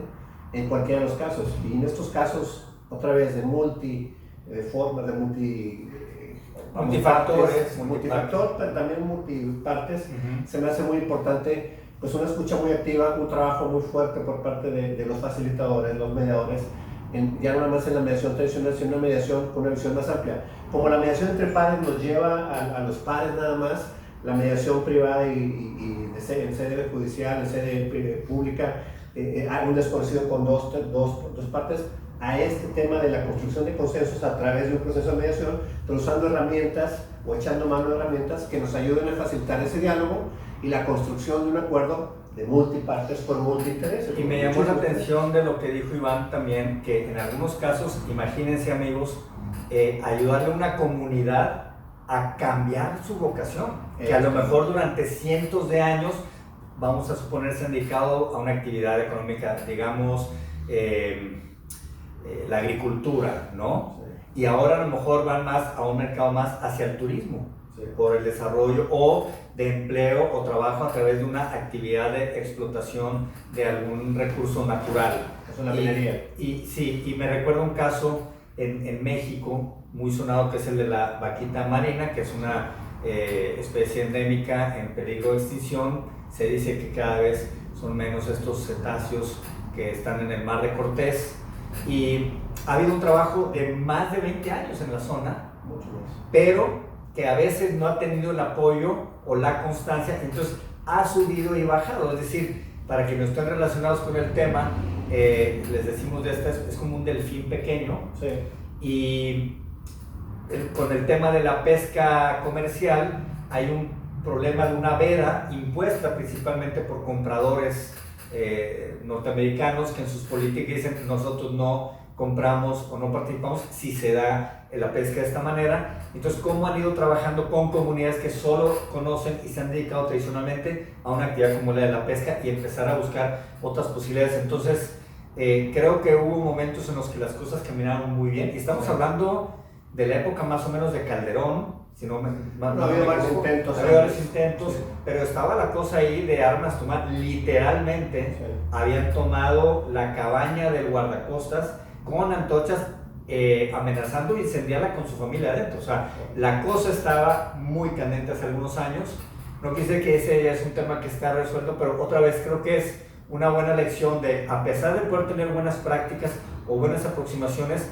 en cualquiera de los casos. Y en estos casos, otra vez, de formas, de multifactor, pero también multipartes, se me hace muy importante, pues una escucha muy activa, un trabajo muy fuerte por parte de los facilitadores, los mediadores, ya no nada más en la mediación tradicional, sino una mediación con una visión más amplia. Como la mediación entre pares nos lleva a los pares nada más, la mediación privada y en sede judicial, en sede pública, hay un desconocido con dos partes, a este tema de la construcción de consensos a través de un proceso de mediación, pero usando herramientas o echando mano de herramientas que nos ayuden a facilitar ese diálogo y la construcción de un acuerdo de multipartes por multiintereses. Y me llamó la atención de lo que dijo Iván también, que en algunos casos, imagínense amigos, ayudarle a una comunidad a cambiar su vocación, que a lo mejor durante cientos de años, vamos a suponer, se han dedicado a una actividad económica, digamos, la agricultura, ¿no? Sí. Y ahora a lo mejor van más a un mercado más hacia el turismo, sí, por el desarrollo o de empleo o trabajo a través de una actividad de explotación de algún recurso natural. Es una minería. Y me recuerda un caso en México muy sonado, que es el de la vaquita marina, que es una especie endémica en peligro de extinción. Se dice que cada vez son menos estos cetáceos que están en el mar de Cortés, y ha habido un trabajo de más de 20 años en la zona, pero que a veces no ha tenido el apoyo o la constancia, entonces ha subido y bajado. Es decir, para quienes estén relacionados con el tema, les decimos de esta, es como un delfín pequeño, sí. Y con el tema de la pesca comercial hay un problema de una veda impuesta principalmente por compradores norteamericanos, que en sus políticas dicen nosotros no compramos o no participamos si se da la pesca de esta manera. Entonces, ¿cómo han ido trabajando con comunidades que solo conocen y se han dedicado tradicionalmente a una actividad como la de la pesca y empezar a buscar otras posibilidades? Entonces, creo que hubo momentos en los que las cosas caminaron muy bien, y estamos hablando de la época más o menos de Calderón. Si no, ha habido varios intentos. Sí. Pero estaba la cosa ahí de armas tomar. Literalmente, sí, habían tomado la cabaña del guardacostas con antorchas, amenazando incendiarla con su familia adentro. O sea, la cosa estaba muy candente hace algunos años. No quise que ese ya es un tema que está resuelto, pero otra vez creo que es una buena lección de, a pesar de poder tener buenas prácticas o buenas aproximaciones,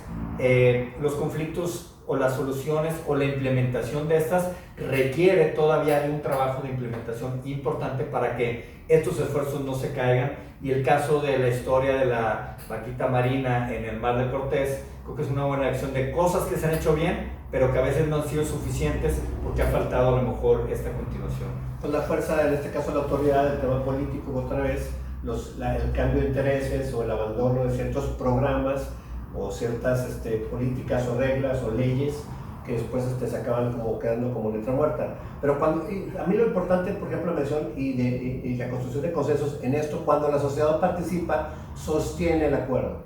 los conflictos o las soluciones o la implementación de estas requiere todavía de un trabajo de implementación importante para que estos esfuerzos no se caigan. Y el caso de la historia de la vaquita marina en el mar de Cortés, creo que es una buena lección de cosas que se han hecho bien, pero que a veces no han sido suficientes porque ha faltado a lo mejor esta continuación. Pues la fuerza, en este caso la autoridad del tema político, otra vez, el cambio de intereses o el abandono de ciertos programas o ciertas políticas o reglas o leyes que después se acaban como quedando como letra muerta. Pero a mí lo importante, por ejemplo, la mención y la construcción de consensos en esto, cuando la sociedad participa, sostiene el acuerdo.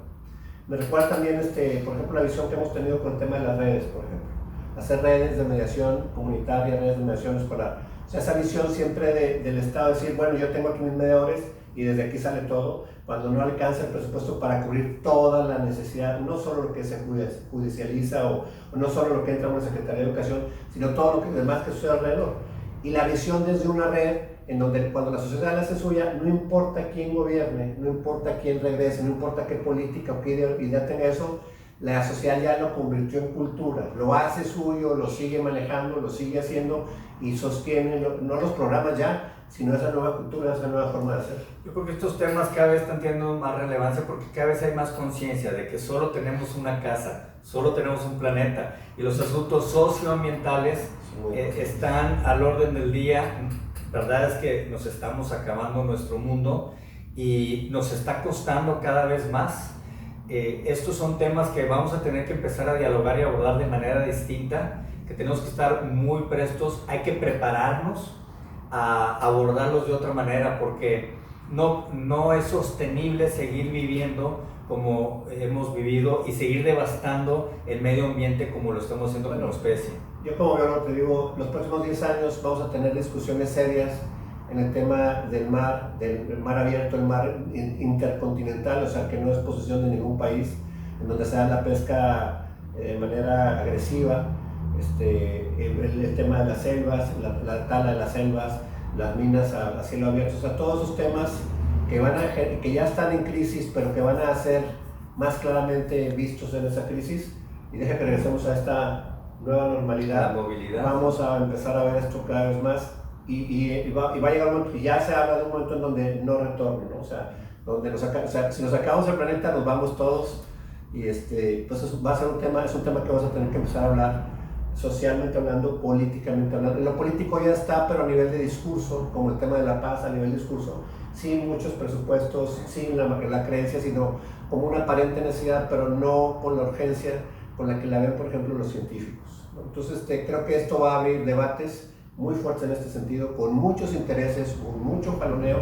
Me recuerda también, por ejemplo, la visión que hemos tenido con el tema de las redes, por ejemplo. Hacer redes de mediación comunitaria, redes de mediación escolar. O sea, esa visión siempre del Estado, decir, bueno, yo tengo aquí mis mediadores y desde aquí sale todo, cuando no alcanza el presupuesto para cubrir toda la necesidad, no solo lo que se judicializa o no solo lo que entra en una Secretaría de Educación, sino todo lo demás que sucede alrededor. Y la visión desde una red, en donde cuando la sociedad la hace suya, no importa quién gobierne, no importa quién regrese, no importa qué política o qué idea tenga eso, la sociedad ya lo convirtió en cultura, lo hace suyo, lo sigue manejando, lo sigue haciendo y sostiene, no los programas ya, sino esa nueva cultura, esa nueva forma de hacer. Yo creo que estos temas cada vez están teniendo más relevancia porque cada vez hay más conciencia de que solo tenemos una casa, solo tenemos un planeta, y los asuntos socioambientales están al orden del día. Verdad es que nos estamos acabando nuestro mundo y nos está costando cada vez más. estos son temas que vamos a tener que empezar a dialogar y abordar de manera distinta, que tenemos que estar muy prestos, hay que prepararnos a abordarlos de otra manera, porque no es sostenible seguir viviendo como hemos vivido y seguir devastando el medio ambiente como lo estamos haciendo como especie. Yo como biólogo te digo, los próximos 10 años vamos a tener discusiones serias en el tema del mar abierto, el mar intercontinental, o sea que no es posesión de ningún país, en donde se da la pesca de manera agresiva, el tema de las selvas, la tala de las selvas, las minas a cielo abierto, o sea, todos esos temas que ya están en crisis, pero que van a ser más claramente vistos en esa crisis. Y deja que regresemos a esta nueva normalidad. La movilidad. Vamos a empezar a ver esto cada vez más y va a llegar un momento, y ya se habla de un momento en donde no retorno, ¿no? O sea, donde si nos acabamos el planeta nos vamos todos, y pues eso va a ser es un tema que vamos a tener que empezar a hablar socialmente hablando, políticamente hablando. Lo político ya está, pero a nivel de discurso, como el tema de la paz, a nivel de discurso, sin muchos presupuestos, sin la creencia, sino como una aparente necesidad, pero no con la urgencia con la que la ven, por ejemplo, los científicos, ¿no? Entonces, creo que esto va a abrir debates muy fuertes en este sentido, con muchos intereses, con mucho jaloneo,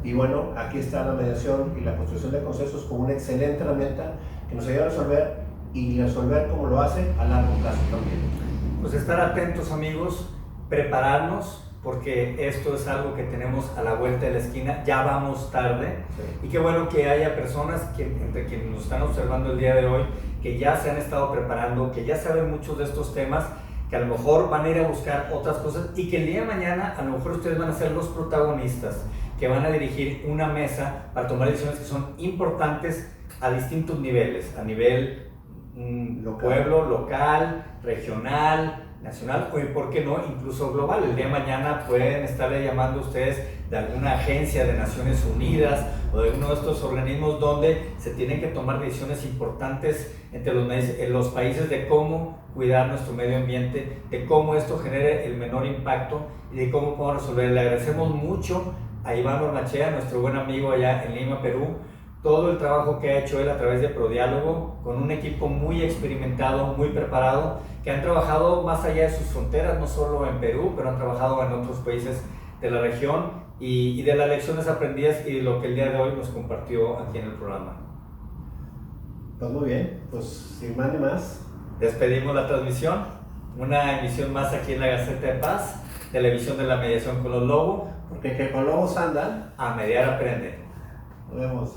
y bueno, aquí está la mediación y la construcción de consensos como una excelente herramienta que nos ayuda a resolver, y resolver como lo hace a largo plazo también. Pues estar atentos, amigos, prepararnos, porque esto es algo que tenemos a la vuelta de la esquina, ya vamos tarde, sí. Y qué bueno que haya personas entre quienes nos están observando el día de hoy, que ya se han estado preparando, que ya saben muchos de estos temas, que a lo mejor van a ir a buscar otras cosas, y que el día de mañana a lo mejor ustedes van a ser los protagonistas, que van a dirigir una mesa para tomar decisiones que son importantes a distintos niveles, a nivel pueblo, local, regional, nacional, o por qué no, incluso global. El día de mañana pueden estarle llamando a ustedes de alguna agencia de Naciones Unidas o de uno de estos organismos donde se tienen que tomar decisiones importantes entre los países de cómo cuidar nuestro medio ambiente, de cómo esto genere el menor impacto y de cómo podemos resolver. Le agradecemos mucho a Iván Ormachea, nuestro buen amigo allá en Lima, Perú, todo el trabajo que ha hecho él a través de ProDiálogo, con un equipo muy experimentado, muy preparado, que han trabajado más allá de sus fronteras, no solo en Perú, pero han trabajado en otros países de la región, y de las lecciones aprendidas y de lo que el día de hoy nos compartió aquí en el programa. Pues muy bien, pues sin más ni más. Despedimos la transmisión, una emisión más aquí en la Gaceta de Paz, televisión de la mediación con los Lobo. Porque que con lobos andan. A mediar aprende. Nos vemos.